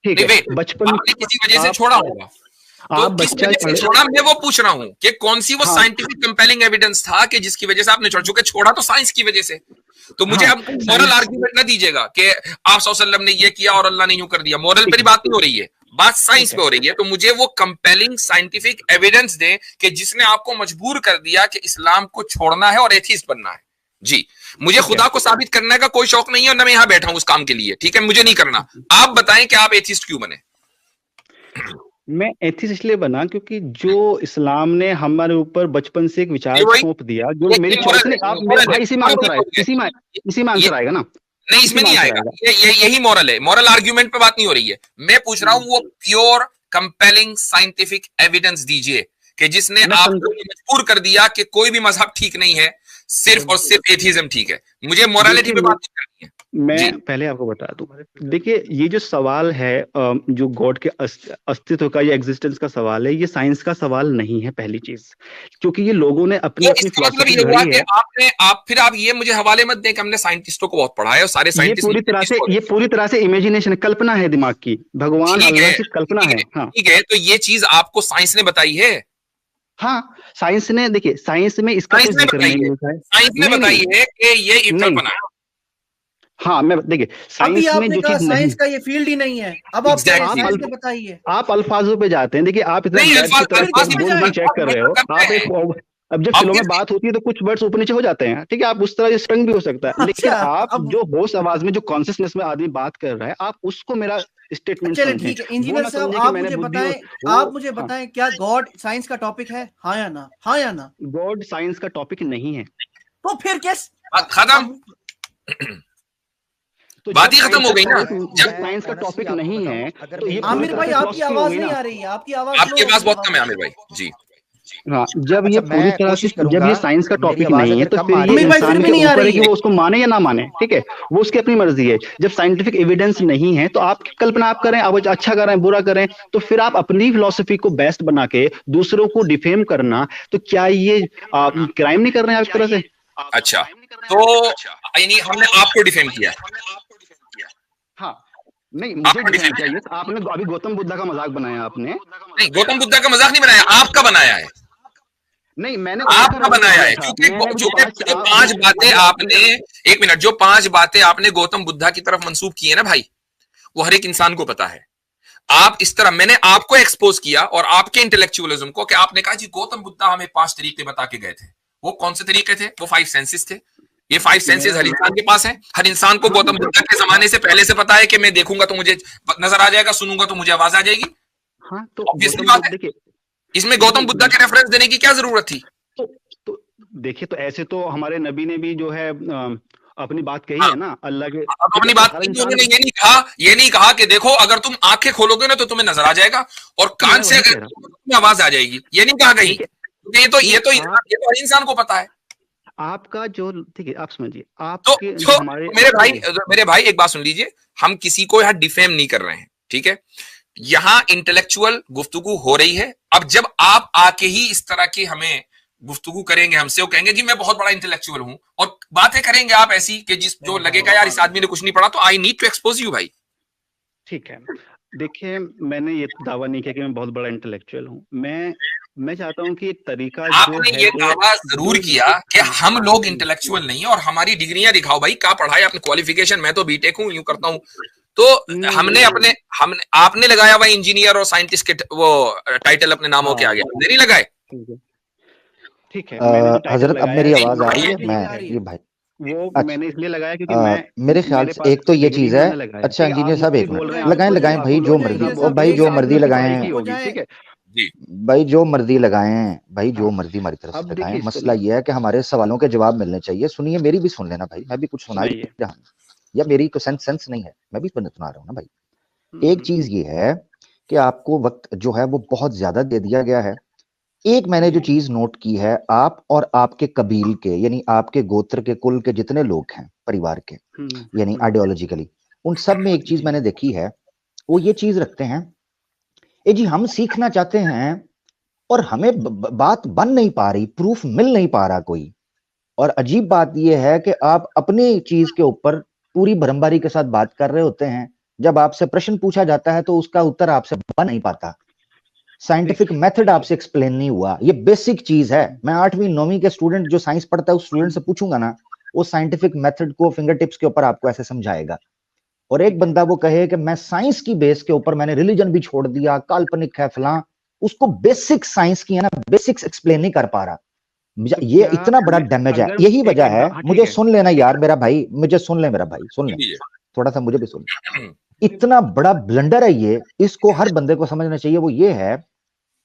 ठीक है, बचपन आपने किसी वजह से छोड़ा होगा, तो किस वजह से छोड़ा, मैं वो पूछ रहा हूँ कि कौन सी वो साइंटिफिक कंपेलिंग एविडेंस था कि जिसकी वजह से आपने छोड़ा। चूंकि छोड़ा तो साइंस की वजह से, तो मुझे अब मॉरल आर्ग्यूमेंट ना दीजिएगा कि आप सल्लल्लाहु अलैहि वसल्लम ने ये किया और अल्लाह ने यूं कर दिया। मॉरल पर बात नहीं हो रही है, बात साइंस पे हो रही है। तो मुझे वो कंपेलिंग साइंटिफिक एविडेंस दें कि जिसने आपको मजबूर कर दिया कि इस्लाम को छोड़ना है और एथीस्ट बनना है। जी, मुझे खुदा को साबित करने का कोई शौक नहीं है और ना मैं यहां बैठा हूं उस काम के लिए, ठीक है, मुझे नहीं करना। आप बताएं कि आप एथीस्ट क्यों बने? मैं एथिस्ट इसलिए बना क्योंकि जो इस्लाम ने हमारे ऊपर बचपन से एक विचार सौंप दिया, जो मेरी चॉइस ने, आप मेरे भाई इसी में आंसर आएगा, इसी में आंसर आएगा ना। नहीं, इसमें नहीं आएगा, यही मॉरल है। मॉरल आर्ग्यूमेंट पे बात नहीं हो रही है। मैं पूछ रहा हूं वो प्योर कंपेलिंग साइंटिफिक एविडेंस दीजिए कि जिसने आपको मजबूर कर दिया कि कोई भी मजहब ठीक नहीं है, सिर्फ और सिर्फ एथिज्म ठीक है। मुझे मोरालिटी पे बात नहीं करनी है। मैं पहले आपको बता दूं, देखिए, ये जो सवाल है जो गॉड के अस्तित्व का या एग्जिस्टेंस का सवाल है, ये साइंस का सवाल नहीं है, पहली चीज, क्योंकि ये लोगों ने अपनी फिलॉसफी घड़ी है। आप ये मुझे हवाले मत दें कि हमने साइंटिस्टों को बहुत पढ़ा है और सारे साइंटिस्ट, ये पूरी तरह से इमेजिनेशन, कल्पना है दिमाग की, भगवान अल्लाह की कल्पना है। हाँ, ठीक है, तो ये चीज आपको साइंस ने बताई है? हाँ, साइंस ने, देखिए, साइंस में इसका साइंस ने बताई है कि ये इटर्नल बना है। हाँ, मैं, देखिए, साइंस में जो चीज साइंस का ये फील्ड ही नहीं है। अब आप बताइए, आप अल्फाजों पे जाते हैं। देखिए, आप इतना चेक कर रहे हो, आप अब जब फिल्मों में बात होती है तो कुछ वर्ड्स ऊपर नीचे हो जाते हैं, ठीक है, आप उस तरह स्ट्रंग भी हो सकता है। लेकिन आप जो होश आवाज में, जो कॉन्शियसनेस में आदमी बात कर रहा है, आप उसको मेरा स्टेटमेंट समझें। ठीक है, इंजीनियर साहब, आप मुझे बताएं, क्या गॉड साइंस का टॉपिक है? हाँ या ना? हाँ या ना? गॉड साइंस का टॉपिक नहीं है। तो फिर कैसे खत्म? तो बात ही खत्म हो गई ना। जब साइंस का टॉपिक नहीं है तो ये, आमिर भाई, आपकी आवाज नहीं आ रही है, आपकी आवाज बहुत कम है आमिर भाई जी। हाँ, जब ये पूरी तरह से, जब ये साइंस का टॉपिक नहीं है, तो फिर ये इंसान के ऊपर है कि वो उसको माने या ना माने, ठीक है, वो उसकी अपनी मर्जी है। जब साइंटिफिक एविडेंस नहीं है तो आप कल्पना आप करें, आप अच्छा करें, बुरा करें, तो फिर आप अपनी फिलोसफी को बेस्ट बना के दूसरों को डिफेम करना, तो क्या ये क्राइम नहीं कर रहे हैं आप इस तरह से? अच्छा, तो यानी हमने आपको डिफेम किया? हाँ, नहीं, मुझे डिफेम चाहिए। आपने अभी गौतम बुद्धा का मजाक बनाया, आपने नहीं, गौतम बुद्धा का मजाक नहीं बनाया, आपका बनाया है। नहीं, मैंने आपका बनाया है, क्योंकि जो 5 बातें आपने, एक मिनट, जो 5 बातें आपने गौतम बुद्धा की तरफ मंसूब की है ना भाई, वो हर एक इंसान को पता है। आप इस तरह, मैंने आपको एक्सपोज किया और आपके इंटेलेक्चुअलिज्म को, कि आपने कहा जी गौतम बुद्धा हमें 5 तरीके बता के गए थे। वो कौन से तरीके थे? वो 5 सेंसेस थे। ये 5 सेंसेस हर इंसान के पास है। हर इंसान को गौतम बुद्धा के जमाने से पहले से पता है कि मैं देखूंगा तो मुझे नजर आ जाएगा, सुनूंगा तो मुझे आवाज आ जाएगी। हाँ, तो ऑब्वियसली बात है, इसमें गौतम बुद्धा के रेफरेंस देने की क्या जरूरत थी? तो देखिए, तो ऐसे तो हमारे नबी ने भी जो है अपनी बात कही है ना, अल्लाह के अपनी बात कही। उन्होंने ये नहीं कहा कि देखो अगर तुम आंखें खोलोगे ना तो तुम्हें नजर आ जाएगा, और कान से अगर तुम्हें आवाज आ जाएगी। ये नहीं कहा कहीं। ये तो हर इंसान को पता है। आपका जो, ठीक है, आप समझिए, आप तो मेरे भाई एक बात सुन लीजिए, हम किसी को यहाँ डिफेम नहीं कर रहे हैं, ठीक है? यहाँ इंटेलेक्चुअल गुफ्तगू हो रही है। अब जब आप आके ही इस तरह की हमें गुफ्तगू करेंगे हमसे, वो कहेंगे जी मैं बहुत बड़ा इंटेलेक्चुअल हूं, और बातें करेंगे आप ऐसी कि जो लगेगा यार इस आदमी ने कुछ नहीं पढ़ा, तो I need to expose you भाई। ठीक है, देखिए, मैंने ये दावा नहीं किया कि मैं बहुत बड़ा इंटेलेक्चुअल हूँ। मैं चाहता हूँ कि तरीका आपने ये दावा जरूर किया कि हम लोग इंटेलेक्चुअल नहीं है, और हमारी डिग्रियां दिखाओ भाई, क्या पढ़ा है आपने, क्वालिफिकेशन। मैं तो बीटेक हूँ, यूं करता हूँ। तो हमने आपने लगाया हुआ इंजीनियर और साइंटिस्ट के वो टाइटल अपने नामों के आगे, हमने नहीं लगाए। ठीक है, हजरत अब मेरी आवाज आ रही है? मैं ये भाई वो मैंने इसलिए लगाया क्योंकि मैं मेरे ख्याल से एक तो ये चीज है। अच्छा इंजीनियर साहब, एक मिनट, लगाएं भाई जो मर्जी, और भाई जो मर्जी लगाएं, ठीक है भाई जो मर्जी लगाएं, भाई जो मर्जी हमारी तरफ से लगाएं। मसला ये है कि हमारे सवालों के जवाब मिलने चाहिए। सुनिए, मेरी भी सुन लेना भाई, मैं भी कुछ सुना रहा हूं, या मेरी को सेंस नहीं है, मैं भी सुना रहा हूँ ना भाई। एक चीज ये है कि आपको वक्त जो है वो बहुत ज्यादा दे दिया गया है। एक मैंने जो चीज नोट की है, आप और आपके कबील के, यानी आपके गोत्र के, कुल के जितने लोग हैं परिवार के, यानी आइडियोलॉजिकली, उन सब में एक चीज मैंने देखी है, वो ये चीज रखते हैं, ए जी हम सीखना चाहते हैं और हमें बात बन नहीं पा रही, प्रूफ मिल नहीं पा रहा कोई। और अजीब बात यह है कि आप अपनी चीज के ऊपर पूरी बरंबारी के साथ बात कर रहे होते हैं, जब आपसे प्रश्न पूछा जाता है तो उसका उत्तर आपसे बन नहीं पाता। साइंटिफिक मेथड आपसे एक्सप्लेन नहीं हुआ। ये बेसिक चीज है। मैं 8वीं 9वीं के स्टूडेंट जो साइंस पढ़ता है उस स्टूडेंट से पूछूंगा ना, वो साइंटिफिक मेथड को फिंगर टिप्स के ऊपर आपको ऐसे समझाएगा। और एक बंदा वो कहे कि मैं साइंस की बेस के ऊपर मैंने रिलीजन भी छोड़ दिया, काल्पनिक है फलां, उसको बेसिक साइंस की है ना बेसिक्स एक्सप्लेन नहीं कर पा रहा। ये इतना बड़ा डैमेज है। यही वजह है, मुझे सुन लेना यार मेरा भाई, मुझे सुन ले मेरा भाई, सुन ले थोड़ा सा, मुझे भी सुन। इतना बड़ा ब्लंडर है ये, इसको हर बंदे को समझना चाहिए। वो ये है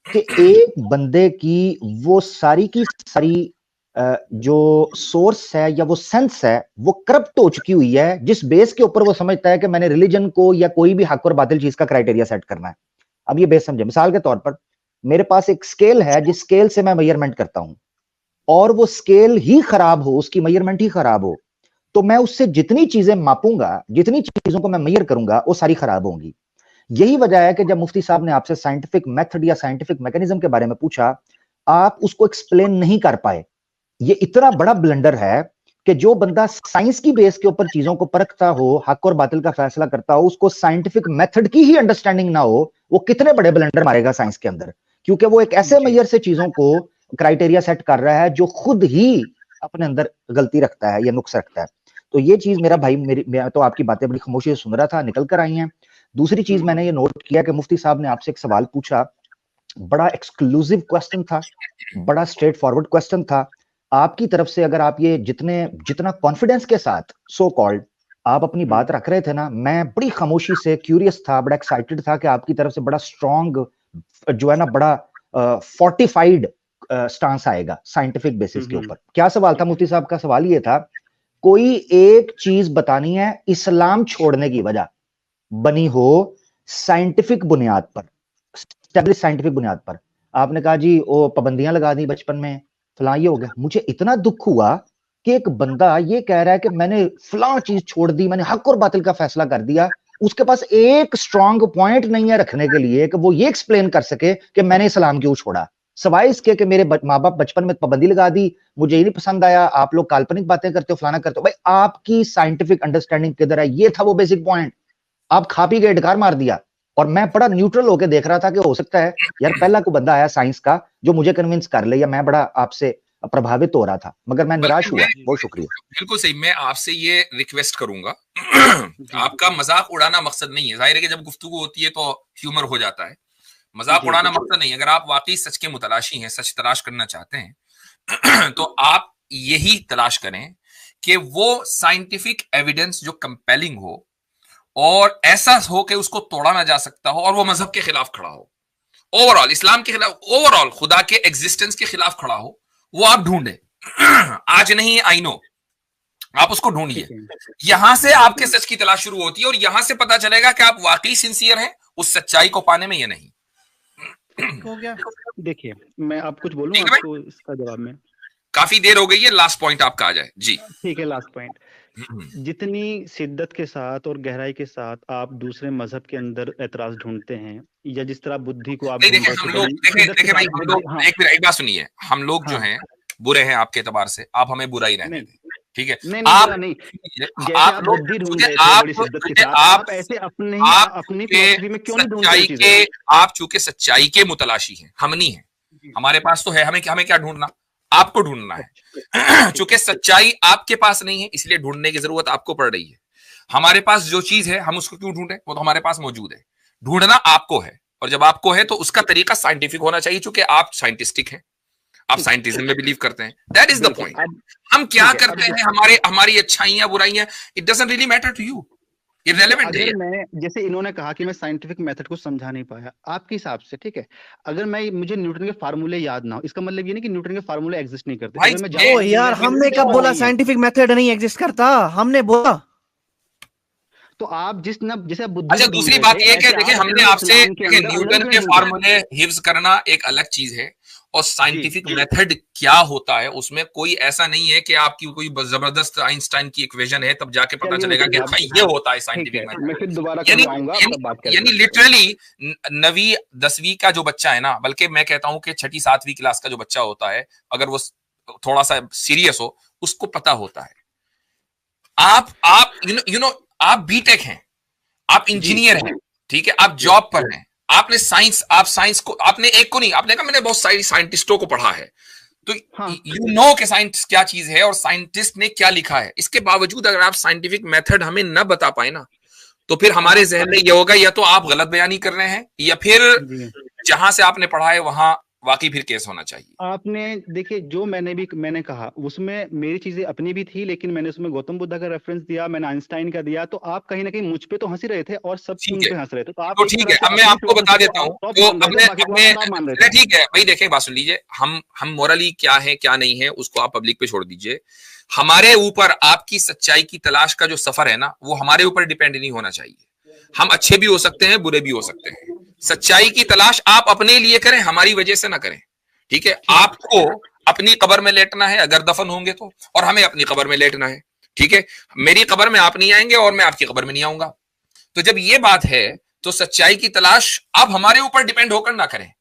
कि एक बंदे की वो सारी की सारी जो सोर्स है या वो सेंस है वो करप्ट हो चुकी हुई है, जिस बेस के ऊपर वो समझता है कि मैंने रिलीजन को या कोई भी हक और बातिल चीज का क्राइटेरिया सेट करना है। अब ये बेस समझे, मिसाल के तौर पर मेरे पास एक स्केल है, जिस स्केल से मैं मेजरमेंट करता हूं, और वो स्केल ही खराब हो, उसकी मेजरमेंट ही खराब हो, तो मैं उससे जितनी चीजें मापूंगा, जितनी चीजों को मैं मेजर करूंगा, वो सारी खराब होंगी। यही वजह है कि जब मुफ्ती साहब ने आपसे साइंटिफिक मेथड या साइंटिफिक मैकेनिज्म के बारे में पूछा, आप उसको एक्सप्लेन नहीं कर पाए। ये इतना बड़ा ब्लंडर है कि जो बंदा साइंस की बेस के ऊपर चीजों को परखता हो, हक और बातिल का फैसला करता हो, उसको साइंटिफिक मेथड की ही अंडरस्टैंडिंग ना हो, वो कितने बड़े ब्लंडर मारेगा साइंस के अंदर। क्योंकि वो एक ऐसे मेजर से चीजों को क्राइटेरिया सेट कर रहा है जो खुद ही अपने अंदर गलती रखता है या नुक्स रखता है। तो ये चीज मेरा भाई, मैं तो आपकी बातें बड़ी खामोशी से सुन रहा था, निकल कर आई हैं। दूसरी चीज मैंने ये नोट किया कि मुफ्ती साहब ने आपसे एक सवाल पूछा, बड़ा एक्सक्लूसिव क्वेश्चन था, बड़ा स्ट्रेट फॉरवर्ड क्वेश्चन था। आपकी तरफ से अगर आप ये जितना कॉन्फिडेंस के साथ सो कॉल्ड आप अपनी बात रख रहे थे ना, मैं बड़ी खामोशी से क्यूरियस था, बड़ा एक्साइटेड था कि आपकी तरफ से बड़ा स्ट्रॉन्ग जो है ना, बड़ा फोर्टिफाइड स्टांस आएगा साइंटिफिक बेसिस के ऊपर। क्या सवाल था मुफ्ती साहब का? सवाल ये था, कोई एक चीज बतानी है इस्लाम छोड़ने की वजह बनी हो साइंटिफिक बुनियाद पर, स्टैब्लिश साइंटिफिक बुनियाद पर। आपने कहा जी वो पाबंदियां लगा दी बचपन में, फलां ये हो गया। मुझे इतना दुख हुआ कि एक बंदा ये कह रहा है कि मैंने फलां चीज छोड़ दी, मैंने हक और बातिल का फैसला कर दिया, उसके पास एक स्ट्रॉन्ग पॉइंट नहीं है रखने के लिए कि वो ये एक्सप्लेन कर सके कि मैंने इस्लाम क्यों छोड़ा, सवाए इसके कि मेरे माँ बाप बचपन में पाबंदी लगा दी, मुझे ये नहीं पसंद आया, आप लोग काल्पनिक बातें करते हो, फलाना करते हो। भाई आपकी साइंटिफिक अंडरस्टैंडिंग किधर है? ये था वो बेसिक पॉइंट। आप खा पी के इनकार मार दिया। और मैं बड़ा न्यूट्रल होकर देख रहा था कि हो सकता है यार पहला कोई बंदा आया साइंस का जो मुझे कन्विंस कर ले, या मैं बड़ा आपसे प्रभावित हो रहा था, मगर मैं निराश हुआ। बहुत शुक्रिया। बिल्कुल सही। मैं आपसे ये रिक्वेस्ट करूंगा आपका मजाक उड़ाना मकसद नहीं है। जाहिर है कि जब गुफ्तगू होती है तो ह्यूमर हो जाता है, मजाक उड़ाना मकसद नहीं। अगर आप वाकई सच के मुतलाशी हैं, सच तलाश करना चाहते हैं तो आप यही तलाश करें कि वो साइंटिफिक एविडेंस जो कंपेलिंग हो और ऐसा हो कि उसको तोड़ा ना जा सकता हो और वो मजहब के खिलाफ खड़ा हो, ओवरऑल इस्लाम के खिलाफ, ओवरऑल खुदा के एग्जिस्टेंस के खिलाफ खड़ा हो, वो आप ढूंढे। आज नहीं, आई नो, आप उसको ढूंढिए। यहां से आपके सच की तलाश शुरू होती है और यहां से पता चलेगा कि आप वाकई सिंसियर हैं उस सच्चाई को पाने में या नहीं। हो गया। देखिए, मैं आप कुछ बोलूं आपको इसका जवाब में? काफी देर हो गई है, लास्ट पॉइंट आपका आ जाए जी। ठीक है, लास्ट पॉइंट। जितनी शिद्दत के साथ और गहराई के साथ आप दूसरे मजहब के अंदर एतराज ढूंढते हैं, या जिस तरह बुद्धि को आप देखें हम लोग, देखें भाई, हम लोग एक बात सुनिए, हम लोग जो हैं बुरे हैं आपके एतबार से, आप हमें बुरा ही रहने दें, ठीक है? आप नहीं, आप लोग आप ऐसे अपनी फिलॉसफी में क्यों नहीं ढूंढते? आप चूंकि सच्चाई के मुतलाशी हैं, हम नहीं है, हमारे पास तो है, हमें क्या ढूंढना? आपको ढूंढना है। चूंकि सच्चाई आपके पास नहीं है इसलिए ढूंढने की जरूरत आपको पड़ रही है। हमारे पास जो चीज है हम उसको क्यों ढूंढे? वो तो हमारे पास मौजूद है। ढूंढना आपको है, और जब आपको है तो उसका तरीका साइंटिफिक होना चाहिए, चूंकि आप साइंटिस्टिक हैं, आप साइंटिज्म में बिलीव करते हैं। That is the point. हम क्या करते हैं, हमारी अच्छाइयां बुराइयां, it doesn't really matter to you, irrelevant है। मैं, जैसे इन्होंने कहा कि मैं साइंटिफिक मेथड को समझा नहीं पाया आपके हिसाब से, ठीक है, अगर मुझे न्यूटन के फार्मूले याद ना हो, इसका मतलब ये नहीं कि न्यूटन के फार्मूले एग्जिस्ट नहीं करते। ओ यार, हमने कब बोला साइंटिफिक मेथड नहीं एग्जिस्ट करता? हमने बोला तो आप जैसे अच्छा, दूसरी बात ये कि देखिए हमने आपसे न्यूटन के फार्मूले हिफ्ज करना एक अलग चीज है, और साइंटिफिक मेथड क्या होता है उसमें कोई ऐसा नहीं है कि आपकी कोई जबरदस्त आइंस्टाइन की इक्वेशन है तब जाके पता चलेगा कि अच्छा ये होता है साइंटिफिक मेथड। यानी लिटरली 9वीं 10वीं का जो बच्चा है ना, बल्कि मैं कहता हूं कि 6ठी 7वीं क्लास का जो बच्चा होता है, अगर वो थोड़ा सा सीरियस हो, उसको पता होता है। आप यू नो आप बीटेक हैं, आप इंजीनियर हैं, ठीक है, आप जॉब पर हैं, आपने साइंस को, आपने एक को नहीं, आपने कहा मैंने बहुत सारी साइंटिस्टों को पढ़ा है, तो यू नो कि साइंस क्या चीज है और साइंटिस्ट ने क्या लिखा है। इसके बावजूद अगर आप साइंटिफिक मेथड हमें न बता पाए ना, तो फिर हमारे जहन में ये होगा या तो आप गलत बयानी कर रहे हैं, या फिर जहां से आपने पढ़ा है वहां वाकई फिर केस होना चाहिए। आपने देखिए, जो मैंने कहा उसमें मेरी चीजें अपनी भी थी, लेकिन मैंने उसमें गौतम बुद्ध का रेफरेंस दिया, मैंने आइंस्टाइन का दिया, तो आप कहीं ना कहीं मुझ पे तो हंस रहे थे और सब उन पे हंस रहे थे। तो आप ठीक है, अब मैं आपको बता देता हूँ, तो ठीक है भाई, देखिए बात सुन लीजिए, हम मोरली क्या है क्या नहीं है उसको आप पब्लिक पे छोड़ दीजिए। हमारे ऊपर आपकी सच्चाई की तलाश का जो सफर है ना, वो हमारे ऊपर डिपेंड नहीं होना चाहिए। हम अच्छे भी हो सकते हैं, बुरे भी हो सकते हैं। सच्चाई की तलाश आप अपने लिए करें, हमारी वजह से ना करें, ठीक है? आपको अपनी कब्र में लेटना है अगर दफन होंगे तो, और हमें अपनी कब्र में लेटना है, ठीक है? मेरी कब्र में आप नहीं आएंगे और मैं आपकी कब्र में नहीं आऊंगा। तो जब ये बात है तो सच्चाई की तलाश आप हमारे ऊपर डिपेंड होकर ना करें।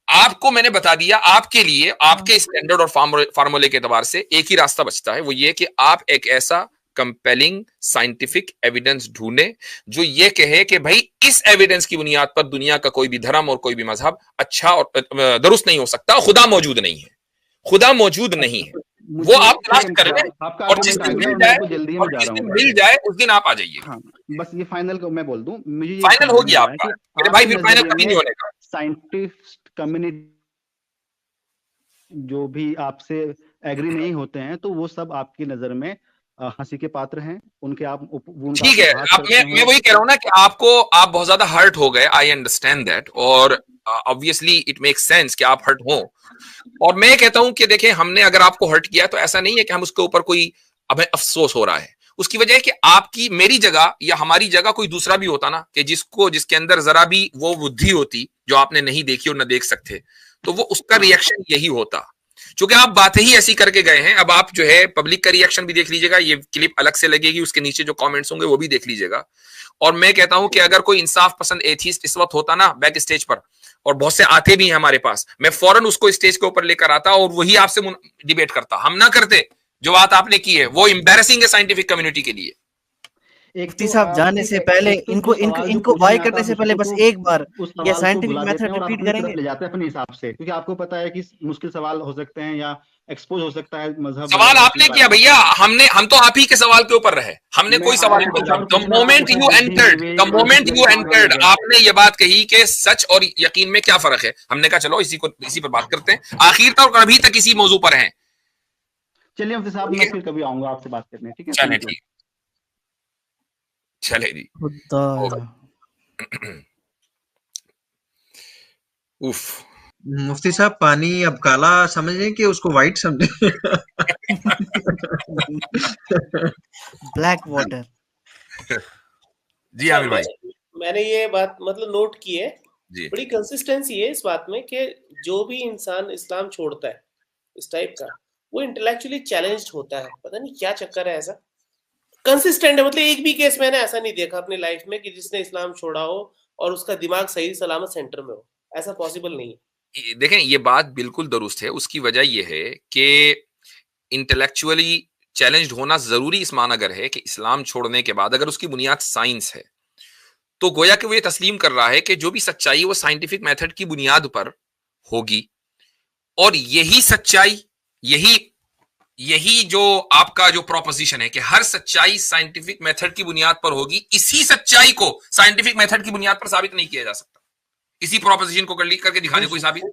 आपको मैंने बता दिया, आपके लिए आपके स्टैंडर्ड और फार्मूले के एतबार से एक ही रास्ता बचता है, वो ये कि आप एक ऐसा कंपेलिंग साइंटिफिक एविडेंस ढूंढे जो ये कहे कि भाई इस एविडेंस की बुनियाद पर दुनिया का कोई भी धर्म और कोई भी मजहब अच्छा और दुरुस्त नहीं हो सकता। खुदा मौजूद नहीं है, खुदा मौजूद नहीं है, वो आप तलाश कर रहे हैं, और जिस दिन मिल जाए उस दिन आप आ जाइए। हाँ, बस ये फाइनल मैं बोल दूं, मुझे फाइनल हो गया आपका मेरे भाई, फिर फाइनल कभी नहीं होने का। साइंटिस्ट कम्युनिटी जो भी आपसे एग्री नहीं होते हैं, तो वो सब आपकी नजर में हंसी के पात्र हैं, उनके आप ठीक है। मैं वही कह रहा हूं ना कि आप बहुत ज्यादा हर्ट हो गए, आई अंडरस्टैंड दैट, और ऑब्वियसली इट मेक सेंस कि आप हर्ट हो। और मैं कहता हूं कि देखें, हमने अगर आपको हर्ट किया तो ऐसा नहीं है कि हम उसके ऊपर कोई हमें अफसोस हो रहा है। उसकी वजह है कि आपकी मेरी जगह या हमारी जगह कोई दूसरा भी होता ना, कि जिसके अंदर जरा भी वो बुद्धि होती जो आपने नहीं देखी और न देख सकते, तो वो उसका रिएक्शन यही होता। चूंकि आप बातें ही ऐसी करके गए हैं, अब आप जो है पब्लिक का रिएक्शन भी देख लीजिएगा, ये क्लिप अलग से लगेगी, उसके नीचे जो कमेंट्स होंगे वो भी देख लीजिएगा। और मैं कहता हूं कि अगर कोई इंसाफ पसंद एथीस्ट इस वक्त होता ना बैक स्टेज पर, और बहुत से आते भी हैं हमारे पास, मैं फौरन उसको स्टेज के ऊपर लेकर आता और वही आपसे डिबेट करता। हम ना करते, जो बात आपने की है वो एम्बैरेसिंग है साइंटिफिक कम्युनिटी के लिए। मुफ्ती साहब जाने से पहले इनको बाय करने से पहले बस एक बार ये साइंटिफिक मेथड रिपीट करेंगे। ले जाते हैं अपने हिसाब से, क्योंकि आपको पता है कि मुश्किल सवाल हो सकते हैं या एक्सपोज हो सकता है मजहब। सवाल आपने किया भैया, हम तो आप ही के सवाल के ऊपर रहे, हमने कोई सवाल नहीं पूछा। द मोमेंट यू एंटर्ड आपने ये बात कही कि सच और यकीन में क्या फर्क है, हमने कहा चलो इसी पर बात करते हैं। आखिर तक और अभी तक इसी मौजू पर हैं। चलिए मुफ्ती साहब, मैं फिर कभी आऊंगा आपसे बात करने, ठीक है? चले ठीक, चले जी। उफ, मुफ्ती साहब पानी अब काला समझें कि उसको व्हाइट समझें? Black water. जी आमिर भाई, मैंने ये बात मतलब नोट की है, जी। बड़ी कंसिस्टेंसी है इस बात में कि जो भी इंसान इस्लाम छोड़ता है इस टाइप का, वो इंटेलेक्चुअली चैलेंज्ड होता है। पता नहीं क्या चक्कर है, ऐसा कंसिस्टेंट है। मतलब एक भी केस मैंने ऐसा नहीं देखा अपनी लाइफ में कि जिसने इस्लाम छोड़ा हो और उसका दिमाग सही सलामत सेंटर में हो। ऐसा पॉसिबल नहीं है। देखें, ये बात बिल्कुल दुरुस्त है। उसकी वजह यह है कि इंटेलेक्चुअली चैलेंज्ड होना जरूरी इस मानगर है कि इस्लाम छोड़ने के बाद अगर उसकी बुनियाद साइंस है तो गोया कि वो ये तस्लीम कर रहा है कि जो भी सच्चाई वो साइंटिफिक मेथड की बुनियाद पर होगी, और यही सच्चाई, यही जो आपका जो प्रोपोजिशन है कि हर सच्चाई साइंटिफिक मेथड की बुनियाद पर होगी, इसी सच्चाई को साइंटिफिक मेथड की बुनियाद पर साबित नहीं किया जा सकता। इसी प्रोपोजिशन को करके दिखाने कोई साबित